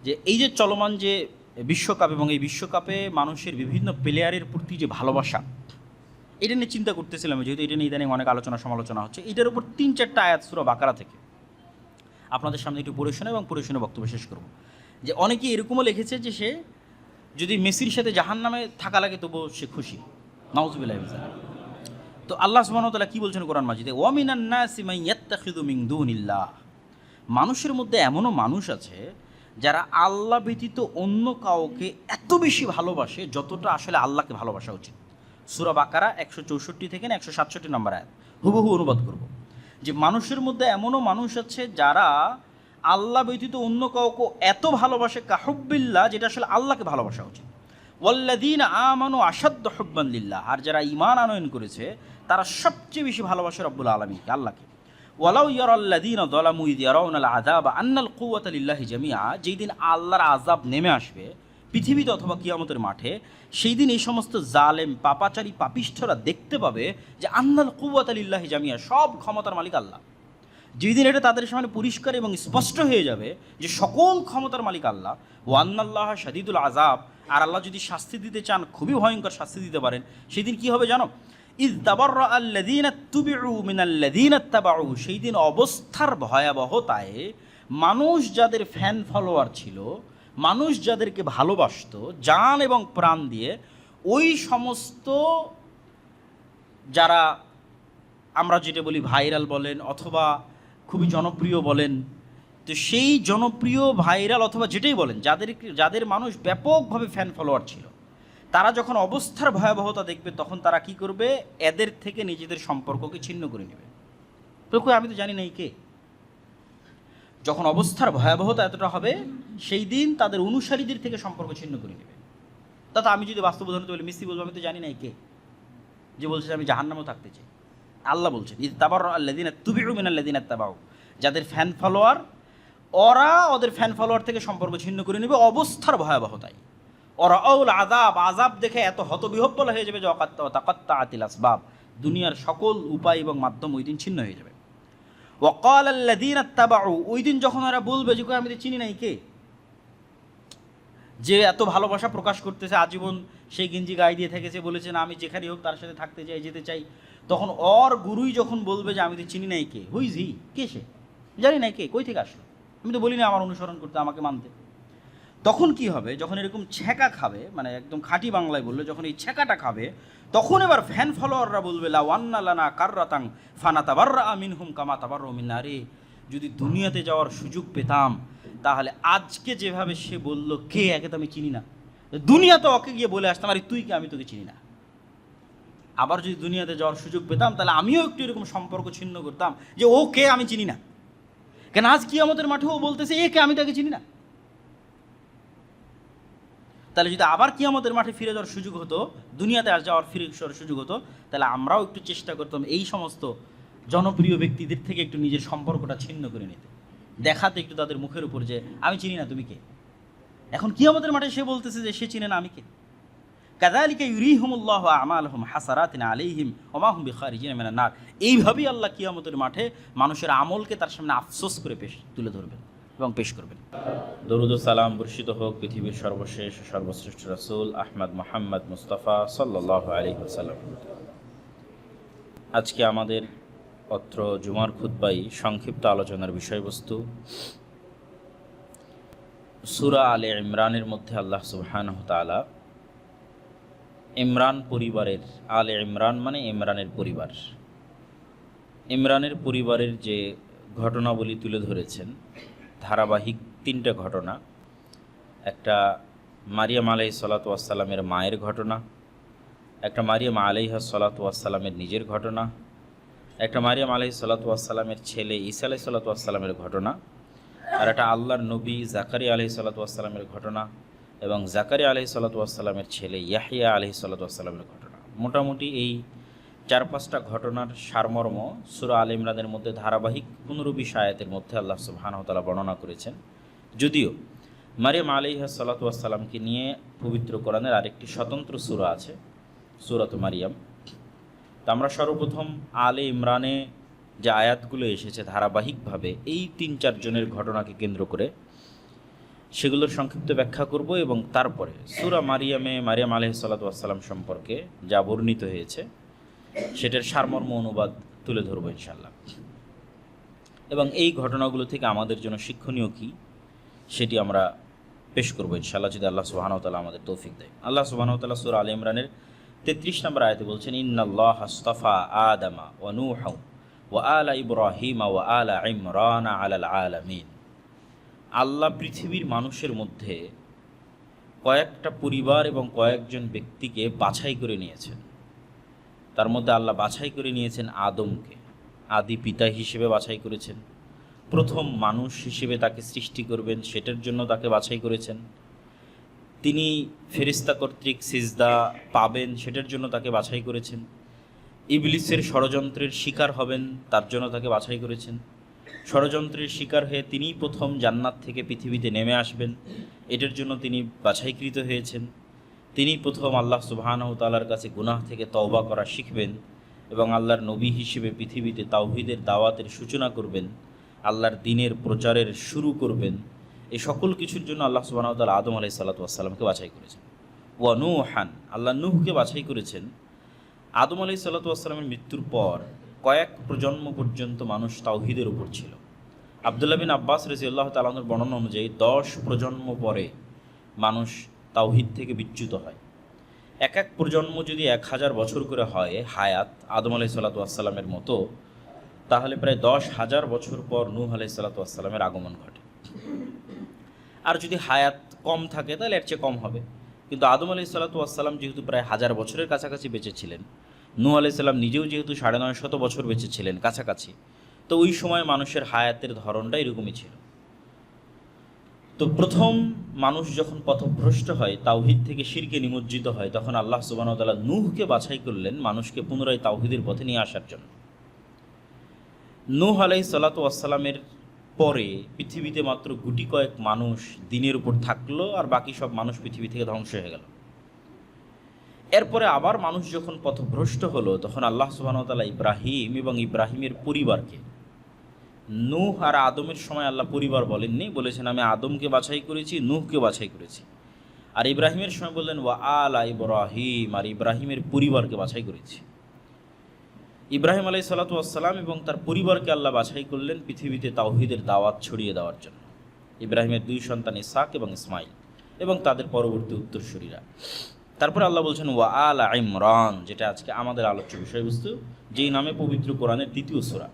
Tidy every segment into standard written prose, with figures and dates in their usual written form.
যে এই যে চলমান যে বিশ্বকাপ এবং এই বিশ্বকাপে মানুষের বিভিন্ন প্লেয়ারের প্রতি যে ভালোবাসা, এটা নিয়ে চিন্তা করতেছিলাম, যেহেতু এটা নিয়ে ইদানিং অনেক আলোচনা সমালোচনা হচ্ছে। এটার উপর 3-4টা আয়াত সূরা বাকারা থেকে আপনাদের সামনে একটু পড়ে শোনা এবং পড়ে শুনে বক্তব্য শেষ করব। যে অনেকে এরকমও লিখেছে যে সে যদি মেসির সাথে জাহান্নামে থাকা লাগে তবুও সে খুশি। নাউযুবিল্লাহি মিন যালিক। তো আল্লাহ সুবহানাহু ওয়া তাআলা কি বলছেন কোরআন মাজিদে, ওয়া মিনান নাসি মান ইয়াত্তাখিযু মিন দুনিল্লাহ, মানুষের মধ্যে এমনও মানুষ আছে যারা আল্লাহ ব্যতীত অন্য কাউকে এত বেশি ভালোবাসে যতটা আসলে আল্লাহকে ভালোবাসা উচিত। সূরা বাকারা 164 থেকে 167 নম্বর আয়াত হুবহু অনুবাদ করব। যে মানুষের মধ্যে এমনও মানুষ আছে যারা আল্লাহ ব্যতীত অন্য কাউকে এত ভালোবাসে কাহুব্বিল্লাহ, যেটা আসলে আল্লাহকে ভালোবাসা উচিত। ওয়াল্লাযীনা আমানু আশাদ্দু হুব্বান লিল্লাহ, আর যারা ঈমান আনয়ন করেছে তারা সবচেয়ে বেশি ভালোবাসে রব্বুল আলামিনকে, আল্লাহকে। ওয়ালাউ ইয়ারাল্লাযীনা যালামু ইয ইয়ারাউনাল আযাবা আন্নাল কুওয়াতা লিল্লাহি জামিআ, যেই দিন আল্লাহর আযাব নেমে আসবে পৃথিবীতে অথবা কিয়ামতের মাঠে, সেই দিন এই সমস্ত জালেম পাপাচারী পাপিষ্ঠরা দেখতে পাবে যে আন্নাল কুওয়াতা লিল্লাহি জামিআ, সব ক্ষমতার মালিক আল্লাহ। যেই দিন এটা তাদের সামনে পরিষ্কার এবং স্পষ্ট হয়ে যাবে যে সকল ক্ষমতার মালিক আল্লাহ। ওয়ান্নাল্লাহ শাদীদুল আযাব, আর আল্লাহ যদি শাস্তি দিতে চান খুবই ভয়ঙ্কর শাস্তি দিতে পারেন। সেই দিন কী হবে জানো? ইয তাবাররা আল্লাযীনা তুবিউ মিনাল্লাযীনা তাবাউ, সেই দিন অবস্থার ভয়াবহতায় মানুষ যাদের ফ্যান ফলোয়ার ছিল, মানুষ যাদেরকে ভালোবাসতো জান এবং প্রাণ দিয়ে, ওই সমস্ত যারা আমরা যেটা বলি ভাইরাল বলেন অথবা খুবই জনপ্রিয় বলেন, তো সেই জনপ্রিয় ভাইরাল অথবা যেটাই বলেন, যাদের মানুষ ব্যাপকভাবে ফ্যান ফলোয়ার ছিল, তারা যখন অবস্থার ভয়াবহতা দেখবে তখন তারা কি করবে? এদের থেকে নিজেদের সম্পর্ককে ছিন্ন করে নেবে। তো আমি তো জানি না এই কে। যখন অবস্থার ভয়াবহতা এতটা হবে, সেই দিন তাদের অনুসারীদের থেকে সম্পর্ক ছিন্ন করে নেবে। তাতে আমি যদি বাস্তব উদাহরণ বলি, মিস্ত্রি বলবো আমি তো জানি না এই কে, যে বলছে আমি জাহান্নামেও থাকতে চাই। আল্লাহ বলছেন ইয তাবাররা আল্লাযীনা তুবিউ মিনাল্লাযীনা তাবাউ, যাদের ফ্যান ফলোয়ার, ওরা ওদের ফ্যান ফলোয়ার থেকে সম্পর্ক ছিন্ন করে নেবে অবস্থার ভয়াবহতায়। ওরা আউল আযাব, আযাব দেখে এত হতবিহ্বল হয়ে যাবে যে তাকাত্তাআতিল আসবাব, দুনিয়ার সকল উপায় এবং মাধ্যম ওই দিন ছিন্ন হয়ে যাবে। ওয়াকাল আল্লাযীনা তাবাউ, ওই দিন যখন ওরা বলবে যে আমি তো চিনি নাই কে, যে এত ভালোবাসা প্রকাশ করতেছে, আজীবন সেই গেঞ্জি গায়ে দিয়ে থেকেছে, বলেছে না আমি যেখানেই হোক তার সাথে থাকতে চাই, যেতে চাই, তখন ওর গুরুই যখন বলবে যে আমি তো চিনি নাই কে, হুইজ হি, কে সে, জানি নাই কে, কই থেকে আসলো, আমি তো বলি না আমার অনুসরণ করতে, আমাকে মানতে। তখন কি হবে? যখন এরকম ছ্যাঁকা খাবে, মানে একদম খাঁটি বাংলায় বললে যখন এই ছ্যাঁকাটা খাবে, তখন এবার ফ্যান ফলোয়াররা বলবে লা ওয়ান্না লানা কাররাতাং ফানাতাবাররা মিনহুম কামা তাবাররু মিন্না, রে যদি দুনিয়াতে যাওয়ার সুযোগ পেতাম তাহলে আজকে যেভাবে সে বলল কে, একে তো আমি চিনি না, দুনিয়াতে ওকে গিয়ে বলে আসতাম আরে তুই কে, আমি তোকে চিনি না। আবার যদি দুনিয়াতে যাওয়ার সুযোগ পেতাম তাহলে আমিও একটু এরকম সম্পর্ক ছিন্ন করতাম যে ও কে আমি চিনি না, কেন আজ কিয়ামতের মাঠেও বলতেছে এ কে, আমি তাকে চিনি না। তাহলে যদি আবার কিয়ামতের মাঠে ফিরে যাওয়ার সুযোগ হতো, দুনিয়াতে আর যাওয়ার ফিরে যাওয়ার সুযোগ হতো, তাহলে আমরাও একটু চেষ্টা করতাম এই সমস্ত জনপ্রিয় ব্যক্তিদের থেকে একটু নিজের সম্পর্কটা ছিন্ন করে নিতে, দেখাতে একটু তাদের মুখের উপর যে আমি চিনি না তুমি কে। এখন কিয়ামতের মাঠে সে বলতেছে যে সে চিনে না আমি কে। কাযালিকা ইউরিহিমুল্লাহু আমালহুম হাসারাতিন আলাইহিম ওয়া মা হুম বিখারিজিন মিনান নার, এইভাবেই আল্লাহ কিয়ামতের মাঠে মানুষের আমলকে তার সামনে আফসোস করে তুলে ধরবেন এবং পেশ করবেন। দরুদ ও সালাম বর্ষিত হোক পৃথিবীর সর্বশেষ সর্বশ্রেষ্ঠ রাসূল আহমদ মুহাম্মদ মুস্তাফা সাল্লাল্লাহু আলাইহি ওয়াসাল্লাম। আজকে আমাদের অত্র জুমার খুতবায় সংক্ষিপ্ত আলোচনার বিষয়বস্তু সূরা আলে ইমরানের মধ্যে আল্লাহ সুবহানাহু ওয়া তাআলা ইমরান পরিবারের, আলে ইমরান মানে ইমরানের পরিবার, ইমরানের পরিবারের যে ঘটনাবলী তুলে ধরেছেন, ধারাবাহিক 3টা ঘটনা। একটা মারিয়াম আলাইহিস সালাতু ওয়াস সালামের মায়ের ঘটনা, একটা মারিয়াম আলাইহিস সালাতু ওয়াস সালামের নিজের ঘটনা, একটা মারিয়াম আলাইহিস সালাতু ওয়াস সালামের ছেলে ঈসা আলাইহিস সালাতু ওয়াস সালামের ঘটনা, আর একটা আল্লাহর নবী জাকারিয়া আলাইহিস সালাতু ওয়াস সালামের ঘটনা এবং জাকারিয়া আলাইহিস সালাতু ওয়াস সালামের ছেলে ইয়াহইয়া আলাইহিস সালাতু ওয়াস সালামের ঘটনা। মোটামুটি এই 4-5টা ঘটনার সারমর্ম সূরা আলে ইমরানের মধ্যে ধারাবাহিক 15-20 আয়াতের মধ্যে আল্লাহ সুবহানাহু ওয়া তাআলা বর্ণনা করেছেন। যদিও মারিয়াম আলাইহিস সালাতু ওয়াস সালামকে নিয়ে পবিত্র কোরআনের আরেকটি স্বতন্ত্র সূরা আছে, সূরাত মারিয়াম। তো আমরা সর্বপ্রথম আলে ইমরানে যে আয়াতগুলো এসেছে ধারাবাহিকভাবে এই 3-4 জনের ঘটনাকে কেন্দ্র করে, সেগুলোর সংক্ষিপ্ত ব্যাখ্যা করব এবং তারপরে সূরা মারিয়াম আলাইহিস সালাতু ওয়াস সালাম সম্পর্কে যা বর্ণিত হয়েছে সেটার সারমর্ম অনুবাদ তুলে ধরবো ইনশাআল্লাহ। এবং এই ঘটনাগুলো থেকে আমাদের জন্য শিক্ষণীয় কী সেটি আমরা পেশ করবো ইনশাআল্লাহ, যদি আল্লাহ সুবহানাহু ওয়া তাআলা আমাদের তৌফিক দেয়। আল্লাহ সুবহানাহু ওয়া তাআলা সূরা আলে ইমরানের 33 নম্বর আয়াতে বলছেন, ইন্নাল্লাহা আস্তাফা আদামা ওয়া নূহা ওয়া আলা ইব্রাহিমা ওয়া আলা ইমরান আলাল আলামিন। আল্লাহ পৃথিবীর মানুষের মধ্যে কয়েকটা পরিবার এবং কয়েকজন ব্যক্তিকে বাছাই করে নিয়েছেন। তার মধ্যে আল্লাহ বাছাই করে নিয়েছেন আদমকে, আদি পিতা হিসেবে বাছাই করেছেন। প্রথম মানুষ হিসেবে তাকে সৃষ্টি করবেন সেটার জন্য তাকে বাছাই করেছেন। তিনি ফেরেশতা কর্তৃক সিজদা পাবেন সেটার জন্য তাকে বাছাই করেছেন। ইবলিসের ষড়যন্ত্রের শিকার হবেন তার জন্য তাকে বাছাই করেছেন। ষড়যন্ত্রের শিকার হয়ে তিনিই প্রথম জান্নাত থেকে পৃথিবীতে নেমে আসবেন, এটার জন্য তিনি বাছাইকৃত হয়েছেন। তিনি প্রথম আল্লাহ সুবহানাহু ওয়া তাআলার কাছে গুনাহ থেকে তওবা করা শিখবেন এবং আল্লাহর নবী হিসেবে পৃথিবীতে তাওহীদের দাওয়াতের সূচনা করবেন, আল্লাহর দ্বীনের প্রচারের শুরু করবেন। এই সকল কিছুর জন্য আল্লাহ সুবহানাহু ওয়া তাআলা আদম আলাইহিস সালাতু ওয়াস সালামকে বাছাই করেছেন। ওয়া নূহান, আল্লাহ নূহকে বাছাই করেছেন। আদম আলাইহিস সালাতু ওয়াস সালামের মৃত্যুর পর কয়েক প্রজন্ম পর্যন্ত মানুষ তাওহীদের উপর ছিল। আব্দুল্লাহ বিন আব্বাস রাদিয়াল্লাহু তাআলা আনহুর বর্ণনা অনুযায়ী 10 প্রজন্ম পরে মানুষ তাওহীদ থেকে বিচ্যুত হয়। এক এক প্রজন্ম যদি 1000 বছর করে হয় হায়াত আদম আলাইহিস সালাতু ওয়াস সালামের মতো, তাহলে প্রায় 10,000 বছর পর নূহ আলাইহিস সালাতু ওয়াস সালামের আগমন ঘটে। আর যদি হায়াত কম থাকে তাহলে এর চেয়ে কম হবে। কিন্তু আদম আলাইহিস সালাতু ওয়াস সালাম যেহেতু প্রায় 1000 বছরের কাছাকাছি বেঁচে ছিলেন, নূহ আলাইহিস সালাম নিজেও যেহেতু 950 বছর বেঁচে ছিলেন কাছাকাছি, তো ওই সময় মানুষের হায়াতের ধরনটা এরকমই ছিল। তো প্রথম মানুষ যখন পথভ্রষ্ট হয়, তাওহীদ থেকে শিরকে নিমজ্জিত হয়, তখন আল্লাহ সুবহানাহু ওয়া তাআলা নূহকে বাছাই করলেন মানুষকে পুনরায় তাওহীদের পথে নিয়ে আসার জন্য। নূহ আলাইহিস সালাতু ওয়াস সালামের পরে পৃথিবীতে মাত্র গুটি কয়েক মানুষ দ্বীনের উপর থাকলো, আর বাকি সব মানুষ পৃথিবী থেকে ধ্বংস হয়ে গেল। এরপরে আবার মানুষ যখন পথভ্রষ্ট হলো, তখন আল্লাহ সুবহানাহু ওয়া তাআলা ইব্রাহিম এবং ইব্রাহিমের পরিবারকে, নূহ আর আদমের সময় আল্লাহ পরিবার বলেননি, বলেছেন আমি আদমকে বাছাই করেছি, নূহকে বাছাই করেছি। আর ইব্রাহিমের সময় বললেন ওয়া আলা ইব্রাহিম, আর ইব্রাহিমের পরিবারকে বাছাই করেছি। ইব্রাহিম আলাইহিস সালাতু ওয়াস সালাম এবং তার পরিবারকে আল্লাহ বাছাই করলেন পৃথিবীতে তাওহীদের দাওয়াত ছড়িয়ে দেওয়ার জন্য। ইব্রাহিমের 2 সন্তান ইসহাক এবং ইসমাইল এবং তাদের পরবর্তী উত্তরসূরিরা। তারপরে আল্লাহ বলছেন ওয়া আলা ইমরান, যেটা আজকে আমাদের আলোচ্য বিষয়বস্তু, যেই নামে পবিত্র কোরআনের 2য় সূরা,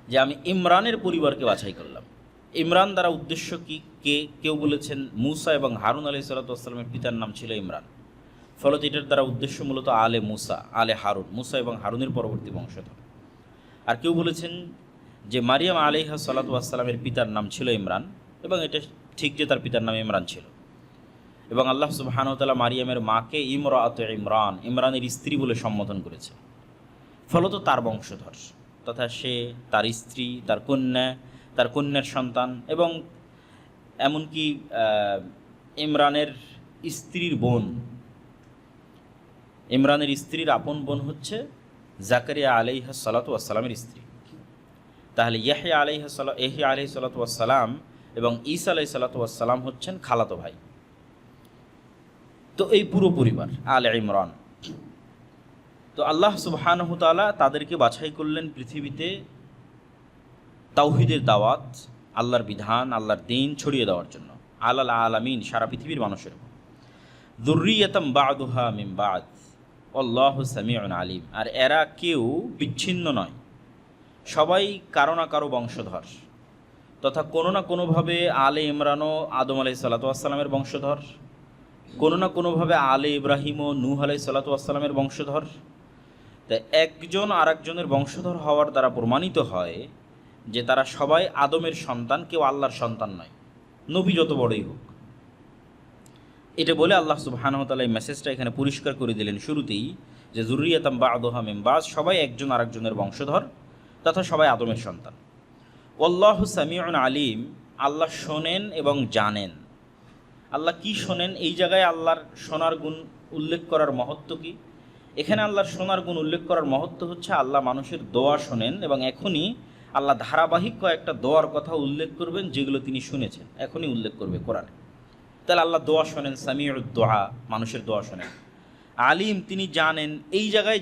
যে আমি ইমরানের পরিবারকে বাছাই করলাম। ইমরান দ্বারা উদ্দেশ্য কি? কেউ বলেছেন মুসা এবং হারুন আলাইহিস সালাতু ওয়াস সালামের পিতার নাম ছিল ইমরান, ফলত এটার দ্বারা উদ্দেশ্য মূলত আলে মুসা, আলে হারুন, মুসা এবং হারুনের পরবর্তী বংশধর। আর কেউ বলেছেন যে মারিয়াম আলাইহা সালাতু ওয়াস সালামের পিতার নাম ছিল ইমরান, এবং এটা ঠিক যে তার পিতার নাম ইমরান ছিল। এবং আল্লাহ সুবহানাহু ওয়া তাআলা মারিয়ামের মাকে ইমরাআত ইমরান, ইমরানের স্ত্রী বলে সম্বোধন করেছে, ফলত তার বংশধর, তথা সে, তার স্ত্রী, তার কন্যা, তার কন্যার সন্তান, এবং এমনকি ইমরানের স্ত্রীর বোন, ইমরানের স্ত্রীর আপন বোন হচ্ছে জাকারিয়া আলাইহিস সালাতু ওয়াস সালামের স্ত্রী। তাহলে ইয়াহইয়া আলাইহিস সালাতু ওয়াস সালাম এবং ঈসা আলাইহিস সালাতু ওয়াস সালাম হচ্ছেন খালাতো ভাই। তো এই পুরো পরিবার আলে ইমরান। তো আল্লাহ সুবহানাহু ওয়া তাআলা তাদেরকে বাছাই করলেন পৃথিবীতে তাওহীদের দাওয়াত, আল্লাহর বিধান, আল্লাহর দ্বীন ছড়িয়ে দেওয়ার জন্য, আলাল আলামিন, সারা পৃথিবীর মানুষের উপর। যুররিয়াতাম বা'দুহা মিন বা'দ আল্লাহু সামিউন আলিম। আর এরা কেউ বিচ্ছিন্ন নয়, সবাই কারো না কারো বংশধর, তথা কোনো না কোনোভাবে আলে ইমরানও আদম আলাইহিস সালাতু ওয়াস সালামের বংশধর, কোনো না কোনোভাবে আলে ইব্রাহিমও নূহ আলাইহিস সালাতু ওয়াস সালামের বংশধর। তাই একজন আরেকজনের বংশধর হওয়ার দ্বারা প্রমাণিত হয় যে তারা সবাই আদমের সন্তান, কেউ আল্লাহর সন্তান নয়, নবী যত বড়ই হোক। এটা বলে আল্লাহ সুবহানাহু ওয়া তাআলা এই মেসেজটা এখানে পরিষ্কার করে দিলেন শুরুতেই, যে যুররিয়াতাম বা'দুহা মিন বা'দ, সবাই একজন আরেকজনের বংশধর, তথা সবাই আদমের সন্তান। আল্লাহু সামিউন আলিম, আল্লাহ শোনেন এবং জানেন। আল্লাহ কি শোনেন? এই জায়গায় আল্লাহর শোনার গুণ উল্লেখ করার মহত্ব কি? এখানে আল্লাহর শোনার গুণ উল্লেখ করার মহত্ব হচ্ছে আল্লাহ মানুষের দোয়া শোনেন এবং এখনই আল্লাহ ধারাবাহিক কয়েকটা দোয়ার কথা উল্লেখ করবেন যেগুলো তিনি শুনেছেন, এখনই উল্লেখ করবে কোরআনে। তাহলে আল্লাহ দোয়া শোনেন, সামিউদ দোয়া, মানুষের দোয়া শোনেন। আলিম, তিনি জানেন। এই জায়গায়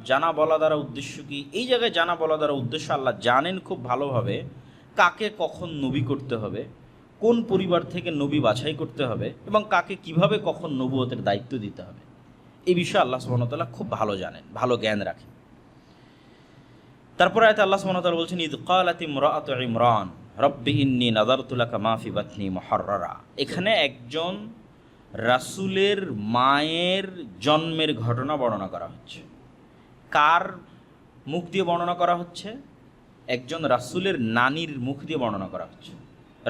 জানা বলা দ্বারা উদ্দেশ্য কি? এই জায়গায় জানা বলা দ্বারা উদ্দেশ্য আল্লাহ জানেন খুব ভালোভাবে কাকে কখন নবী করতে হবে, কোন পরিবার থেকে নবী বাছাই করতে হবে, এবং কাকে কিভাবে কখন নবুয়তের দায়িত্ব দিতে হবে। এই বিষয়ে আল্লাহ সুবহানাহু ওয়া তাআলা খুব ভালো জানেন, ভালো জ্ঞান রাখেন। তারপরে আয়াতে আল্লাহ সুবহানাহু ওয়া তাআলা বলছেন, ইয ক্বালাত ইমরাআতু ইমরান রব্বি ইন্নী নাযারতু লাকা মা ফি বাতনি মুহাররারা। এখানে একজন রাসূলের মায়ের জন্মের ঘটনা বর্ণনা করা হচ্ছে। কার মুখ দিয়ে বর্ণনা করা হচ্ছে? একজন রাসূলের নানির মুখ দিয়ে বর্ণনা করা হচ্ছে।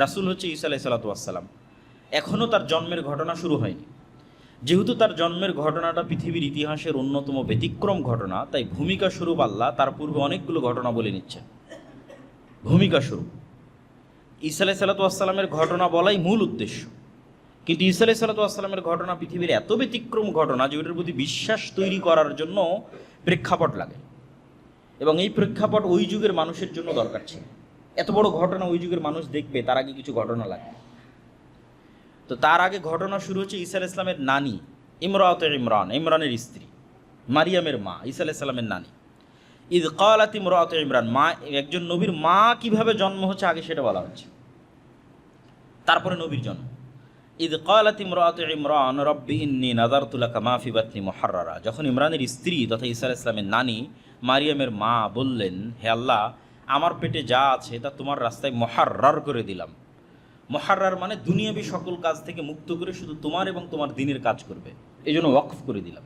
রাসূল হচ্ছে ঈসা আলাইহিস সালাতু ওয়াস সালাম। এখনও তার জন্মের ঘটনা শুরু হয়নি। যেহেতু তার জন্মের ঘটনাটা পৃথিবীর ইতিহাসের অন্যতম ব্যতিক্রম ঘটনা, তাই ভূমিকা স্বরূপ আল্লাহ তার পূর্বে অনেকগুলো ঘটনা বলে নিচ্ছেন। ভূমিকা স্বরূপ ঈসা আলাইহিস সালাতু ওয়াস সালামের ঘটনা বলাই মূল উদ্দেশ্য। কিন্তু ঈসা আলাইহিস সালাতু ওয়াস সালামের ঘটনা পৃথিবীর এত ব্যতিক্রম ঘটনা যে ওটার প্রতি বিশ্বাস তৈরি করার জন্য প্রেক্ষাপট লাগে, এবং এই প্রেক্ষাপট ওই যুগের মানুষের জন্য দরকার ছিল। এত বড় ঘটনা ওই যুগের মানুষ দেখবে, তার আগে কিছু ঘটনা লাগে। তো তার আগে ঘটনা শুরু হচ্ছে ঈসা আলাইহিস সালামের নানি ইমরাআত ইমরান, ইমরানের স্ত্রী, মারিয়ামের মা, ঈসা আলাইহিস সালামের নানি। ইয ক্বালাত ইমরাআত ইমরান, মা, একজন নবীর মা কিভাবে জন্ম হচ্ছে আগে সেটা বলা হচ্ছে, তারপরে নবীর জন্ম। ইয ক্বালাত ইমরাআত ইমরান রব্বি ইন্নী নাযারতু লাকা মা ফি বাতনি মুহাররারা। যখন ইমরানের স্ত্রী তথা ঈসা আলাইহিস সালামের নানি মারিয়ামের মা বললেন, হে আল্লাহ, আমার পেটে যা আছে তা তোমার রাস্তায় মুহাররার করে দিলাম। মুহাররার মানে দুনিয়াবী সকল কাজ থেকে মুক্ত করে শুধু তোমার এবং তোমার দ্বীনের কাজ করবে, এই জন্য ওয়াকফ করে দিলাম।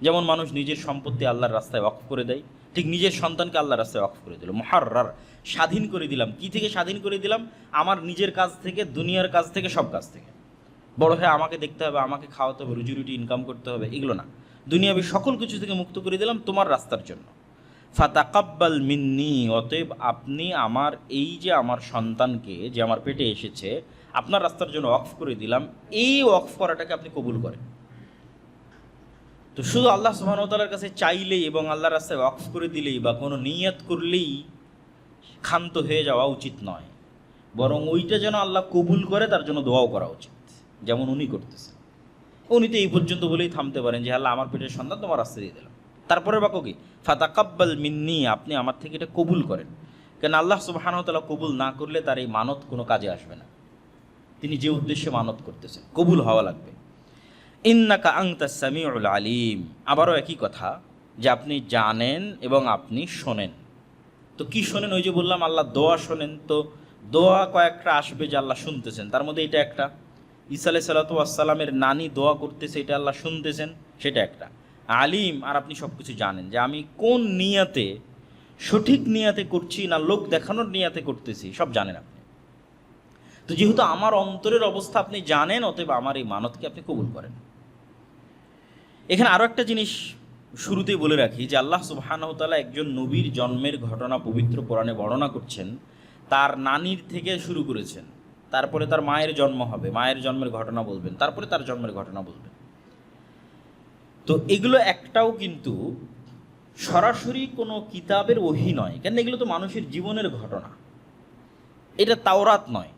যেমন মানুষ নিজের সম্পত্তি আল্লাহর রাস্তায় ওয়াকফ করে দেয়, ঠিক নিজের সন্তানকে আল্লাহর রাস্তায় ওয়াকফ করে দিল। মুহাররার, স্বাধীন করে দিলাম। কি থেকে স্বাধীন করে দিলাম? আমার নিজের কাজ থেকে, দুনিয়ার কাজ থেকে, সব কাজ থেকে। বড় হয়ে আমাকে দেখতে হবে, আমাকে খাওয়াতে হবে, রুজি রুটি ইনকাম করতে হবে, এগুলো না। দুনিয়াবী সকল কিছু থেকে মুক্ত করে দিলাম তোমার রাস্তার জন্য। ফাতাকাব্বাল মিন্নি, অতএব আপনি আমার এই যে আমার সন্তানকে যে আমার পেটে এসেছে আপনার রাস্তার জন্য ওয়াকফ করে দিলাম, এই ওয়াকফ করাটাকে আপনি কবুল করেন। তো শুধু আল্লাহ সুবহানাহু ওয়া তাআলার কাছে চাইলেই এবং আল্লাহর রাস্তায় ওয়াকফ করে দিলেই বা কোনো নিয়ত করলেই ক্ষান্ত হয়ে যাওয়া উচিত নয়, বরং ওইটা যেন আল্লাহ কবুল করে তার জন্য দোয়াও করা উচিত, যেমন উনি করতেছেন। উনি তো এই পর্যন্ত বলেই থামতে পারেন যে আল্লাহ, আমার পেটের সন্তান তোমার রাস্তা দিয়ে দিলাম। তারপরে বাক্য কি? ফাতাকাব্বাল মিন্নি, আপনি আমার থেকে এটা কবুল করেন। কেন আল্লাহ সুবহানাহু ওয়া তাআলা কবুল না করলে তার এই মানত কোনো কাজে আসবে না। তিনি যে উদ্দেশ্যে মানত করতেছেন কবুল হওয়া লাগবে। ইন্নাকা আনতাস সামিউল আলিম, আবারও একই কথা যে আপনি জানেন এবং আপনি শোনেন। তো কি শোনেন? ওই যে বললাম আল্লাহ দোয়া শোনেন। তো দোয়া কয়েকটা আসবে যে আল্লাহ শুনতেছেন, তার মধ্যে এটা একটা। ঈসা আলাইহিস সালাতু ওয়াস সালামের নানি দোয়া করতেছে, এটা আল্লাহ শুনতেছেন, সেটা একটা। আলিম, আর আপনি সব কিছু জানেন যে আমি কোন নিয়াতে, সঠিক নিয়াতে করছি না লোক দেখানোর নিয়াতে করতেছি, সব জানেন আপনি। তো যেহেতু আমার অন্তরের অবস্থা আপনি জানেন, অতএব আমার এই মানতকে আপনি কবুল করেন। এখানে আরও একটা জিনিস শুরুতেই বলে রাখি যে আল্লাহ সুবহানাহু ওয়া তাআলা একজন নবীর জন্মের ঘটনা পবিত্র কোরআনে বর্ণনা করছেন। তার নানির থেকে শুরু করেছেন, তারপরে তার মায়ের জন্ম হবে, মায়ের জন্মের ঘটনা বলবেন, তারপরে তার জন্মের ঘটনা বলবেন। তো এগুলো একটাও কিন্তু সরাসরি কোনো কিতাবের ওহী নয়, কেন এগুলো তো মানুষের জীবনের ঘটনা। এটা তাওরাত নয়,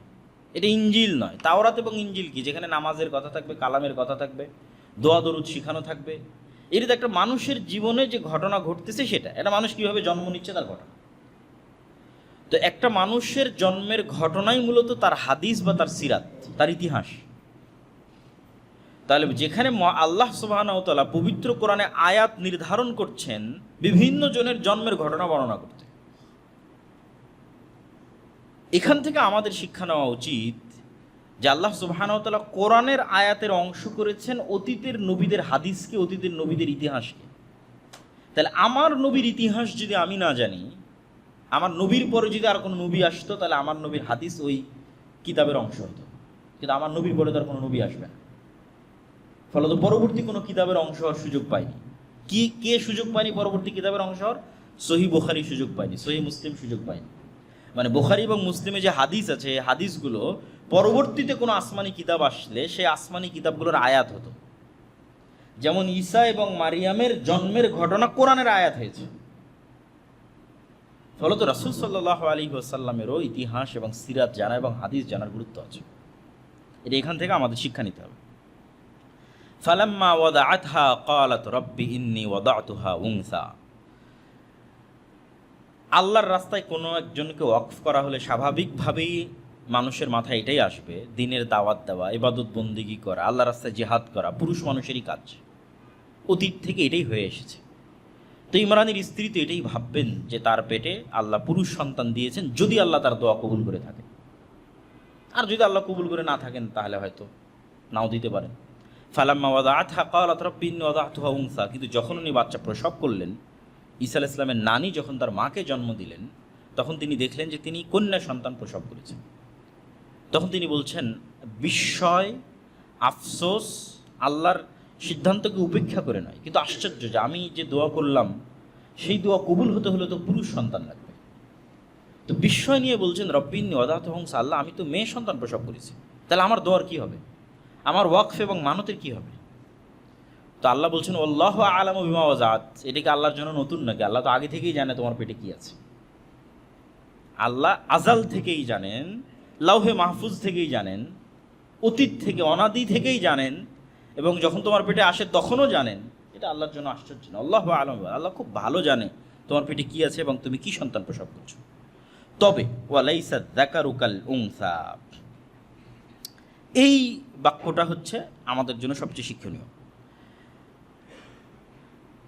এটা ইঞ্জিল নয়। তাওরাত এবং ইঞ্জিল কি? যেখানে নামাজের কথা থাকবে, কালামের কথা থাকবে, দোয়া দরুদ শিখানো থাকবে। এটা তো একটা মানুষের জীবনে যে ঘটনা ঘটতেছে সেটা, এটা মানুষ কীভাবে জন্ম নিচ্ছে তার ঘটনা। তো একটা মানুষের জন্মের ঘটনাই মূলত তার হাদিস বা তার সিরাত, তার ইতিহাস। তাহলে যেখানে আল্লাহ সুবহানাহু ওয়া তাআলা পবিত্র কোরআনে আয়াত নির্ধারণ করছেন বিভিন্ন জনের জন্মের ঘটনা বর্ণনা করতে, এখান থেকে আমাদের শিক্ষা নেওয়া উচিত যে আল্লাহ সুবহানাহু ওয়া তাআলা কোরআনের আয়াতের অংশ করেছেন অতীতের নবীদের হাদিসকে, অতীতের নবীদের ইতিহাসকে। তাহলে আমার নবীর ইতিহাস যদি আমি না জানি, আমার নবীর পরে যদি আর কোনো নবী আসতো, তাহলে আমার নবীর হাদিস ওই কিতাবের অংশ হতো। কিন্তু আমার নবীর পরে তার কোনো নবী আসবে না, ফলত পরবর্তী কোনো কিতাবের অংশ হওয়ার সুযোগ পায়নি। কে সুযোগ পায়নি পরবর্তী কিতাবের অংশ হওয়ার? সহিহ বুখারী সুযোগ পায়নি, সহিহ মুসলিম সুযোগ পায়নি। মানে বুখারী এবং মুসলিমে যে হাদিস আছে, এই হাদিসগুলো পরবর্তীতে কোনো আসমানি কিতাব আসলে সেই আসমানি কিতাবগুলোর আয়াত হতো। যেমন ঈসা এবং মারিয়ামের জন্মের ঘটনা কোরআনের আয়াত হয়েছে, ফলত রাসূল সাল্লাল্লাহু আলাইহি ওয়াসাল্লামেরও ইতিহাস এবং সিরাত জানা এবং হাদিস জানার গুরুত্ব আছে। এটা এখান থেকে আমাদের শিক্ষা নিতে হবে। ফালাম্মা ওয়াদাআতহা ক্বালাত রব্বি ইন্নী ওয়াদাতুহা উনসা। আল্লাহর রাস্তায় কোনো একজনকে ওয়াকফ করা হলে স্বাভাবিকভাবেই মানুষের মাথায় এটাই আসবে, দিনের দাওয়াত দেওয়া, ইবাদত বন্দিগি করা, আল্লাহর রাস্তায় জিহাদ করা পুরুষ মানুষেরই কাজ। অতীত থেকে এটাই হয়ে এসেছে। তো ইমরানের স্ত্রী তো এটাই ভাববেন যে তার পেটে আল্লাহ পুরুষ সন্তান দিয়েছেন, যদি আল্লাহ তার দোয়া কবুল করে থাকে। আর যদি আল্লাহ কবুল করে না থাকেন তাহলে হয়তো নাও দিতে পারেন। ফালাম্মা ওয়াদাআতহা ক্বালাত রব্বি ইন্নী ওয়াদাতুহা উনসা। কিন্তু যখন উনি বাচ্চা প্রসব করলেন, ঈসা আলাইহিস সালামের নানি যখন তার মাকে জন্ম দিলেন, তখন তিনি দেখলেন যে তিনি কন্যা সন্তান প্রসব করেছেন। তখন তিনি বলছেন, বিস্ময়, আফসোস, আল্লাহর সিদ্ধান্তকে উপেক্ষা করে নয়, কিন্তু আশ্চর্য যে আমি যে দোয়া করলাম সেই দোয়া কবুল হতে হলে তো পুরুষ সন্তান লাগবে। তো বিস্ময় নিয়ে বলছেন, রব্বি ইন্নী ওয়াদাতুহা উনসা, আল্লাহ আমি তো মেয়ে সন্তান প্রসব করেছি, তাহলে আমার দোয়ার কি হবে, আমার ওয়াকফ এবং মানতের কি হবে? তো আল্লাহ বলছেন, আল্লাহু আ'লামু বিমা ওয়াজাত। এটা কি আল্লাহর জন্য নতুন নাকি? আল্লাহ তো আগে থেকেই জানে তোমার পেটে কি আছে। আল্লাহ আজাল থেকেই জানেন, লাউহে মাহফুজ থেকেই জানেন, অতীত থেকে অনাদি থেকেই জানেন, এবং যখন তোমার পেটে আসে তখনও জানেন। এটা আল্লাহর জন্য আশ্চর্য না। আল্লাহু আ'লামু, আল্লাহ খুব ভালো জানে তোমার পেটে কি আছে এবং তুমি কি সন্তান প্রসব করছো। তবে ওয়ালাইসা যাকারু কাল উনসা, এই বাক্যটা হচ্ছে আমাদের জন্য সবচেয়ে শিক্ষণীয়।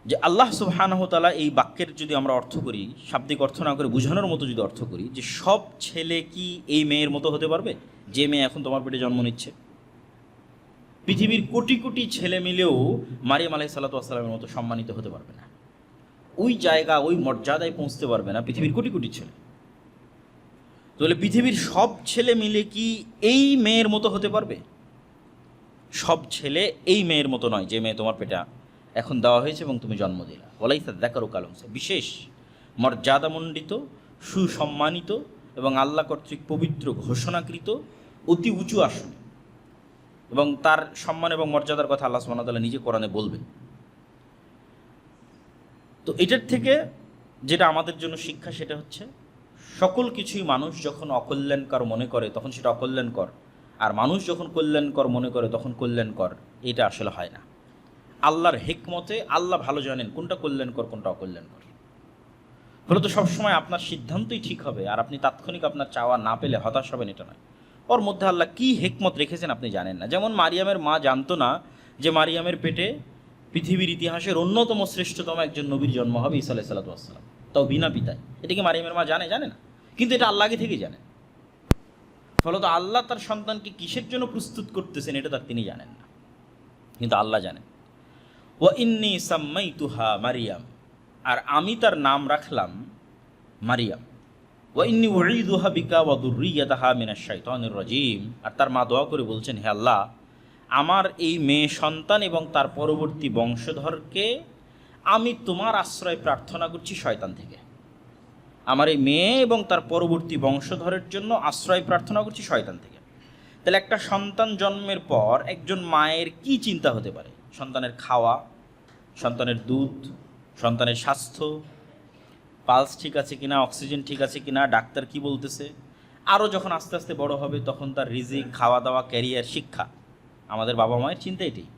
যে আল্লাহ সুবহানাহু ওয়া তাআলা এই বাক্যের যদি আমরা অর্থ করি, শাব্দিক অর্থ না করে বোঝানোর মতো যদি অর্থ করি, যে সব ছেলে কি এই মেয়ের মতো হতে পারবে যে মেয়ে এখন তোমার পেটে জন্ম নিচ্ছে? পৃথিবীর কোটি কোটি ছেলে মিলেও মারিয়াম আলাইহিস সালাতু ওয়াস সালামের মতো সম্মানিত হতে পারবে না, ওই জায়গা ওই মর্যাদায় পৌঁছতে পারবে না পৃথিবীর কোটি কোটি ছেলে। তাহলে পৃথিবীর সব ছেলে মিলে কি এই মেয়ের মতো হতে পারবে? সব ছেলে এই মেয়ের মতো নয় যে মেয়ে তোমার পেটে এখন দেওয়া হয়েছে এবং তুমি জন্ম দিলা। ওয়ালাইসা যাকারু কাল উনসা, বিশেষ মর্যাদামণ্ডিত, সুসম্মানিত এবং আল্লাহ কর্তৃক পবিত্র ঘোষণাকৃত অতি উঁচু আসনে, এবং তার সম্মান এবং মর্যাদার কথা আল্লাহ সুবহানাহু ওয়া তাআলা নিজে কোরআনে বলবেন। তো এটার থেকে যেটা আমাদের জন্য শিক্ষা, সেটা হচ্ছে সকল কিছুই মানুষ যখন অকল্যাণকর মনে করে তখন সেটা অকল্যাণকর, আর মানুষ যখন কল্যাণকর মনে করে তখন কল্যাণকর। এটা আসলে হয় না। আল্লাহর হিকমতে আল্লাহ ভালো জানেন কোনটা কল্যাণকর কোনটা অকল্যাণকর। ফলত সবসময় আপনার সিদ্ধান্তই ঠিক হবে, আর আপনি তাৎক্ষণিক আপনার চাওয়া না পেলে হতাশ হবেন, এটা নয়। ওর মধ্যে আল্লাহ কী হিকমত রেখেছেন আপনি জানেন না। যেমন মারিয়ামের মা জানতো না যে মারিয়ামের পেটে পৃথিবীর ইতিহাসের অন্যতম শ্রেষ্ঠতম একজন নবীর জন্ম হবে, ঈসা আলাইহিস সালাতু ওয়াস সালাম, তাও বিনা পিতায়। এটা কি মারিয়ামের মা জানে? জানে না, কিন্তু এটা আল্লাহ আগে থেকেই জানেন। ফলত আল্লাহ তার সন্তানকে কিসের জন্য প্রস্তুত করতেছেন এটা তার তিনি জানেন না, কিন্তু আল্লাহ জানেন। ওয়া ইন্নী সাম্মাইতুহা মারিয়াম, আর আমি তার নাম রাখলাম মারিয়াম। ওয়া ইন্নী উঈযুহা বিকা ওয়া যুররিয়াতাহা মিনাশ শাইতানির রাজীম। আর তার মা দোয়া করে বলছেন, হে আল্লাহ, আমার এই মেয়ে সন্তান এবং তার পরবর্তী বংশধরকে আমি তোমার আশ্রয় প্রার্থনা করছি শয়তান থেকে। আমার এই মেয়ে এবং তার পরবর্তী বংশধরের জন্য আশ্রয় প্রার্থনা করছি শয়তান থেকে। তাহলে একটা সন্তান জন্মের পর একজন মায়ের কি চিন্তা হতে পারে? সন্তানের খাওয়া, সন্তানের দুধ, সন্তানের স্বাস্থ্য, পালস ঠিক আছে কিনা, অক্সিজেন ঠিক আছে কিনা, ডাক্তার কি বলতেছে। আরও যখন আস্তে আস্তে বড় হবে তখন তার রিজিক, খাওয়া দাওয়া, ক্যারিয়ার, শিক্ষা। আমাদের বাবা মায়ের চিন্তা এটাই।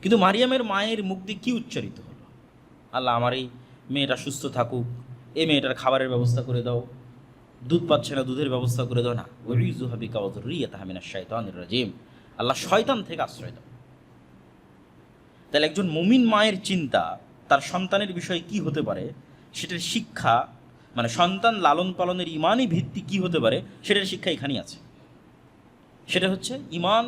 কিন্তু মারিয়ামের মায়ের মুখ দিয়ে কী উচ্চারিত হলো? আল্লাহ, আমার এই মেয়েটা সুস্থ থাকুক, এই মেয়েটার খাবারের ব্যবস্থা করে দাও, দুধ পাচ্ছে না দুধের ব্যবস্থা করে দাও। না, উঈযুহা বিকা ওয়া যুররিয়াতাহা মিনাশ শাইতানির রাজীম, আল্লাহ শয়তান থেকে আশ্রয় দাও। তাহলে একজন মুমিন মায়ের চিন্তা তার সন্তানের বিষয়ে কি হতে পারে সেটার শিক্ষা, মানে সন্তান লালন পালনের ইমানই ভিত্তি কি হতে পারে সেটার শিক্ষা এখানেই আছে। সেটা হচ্ছে ইমান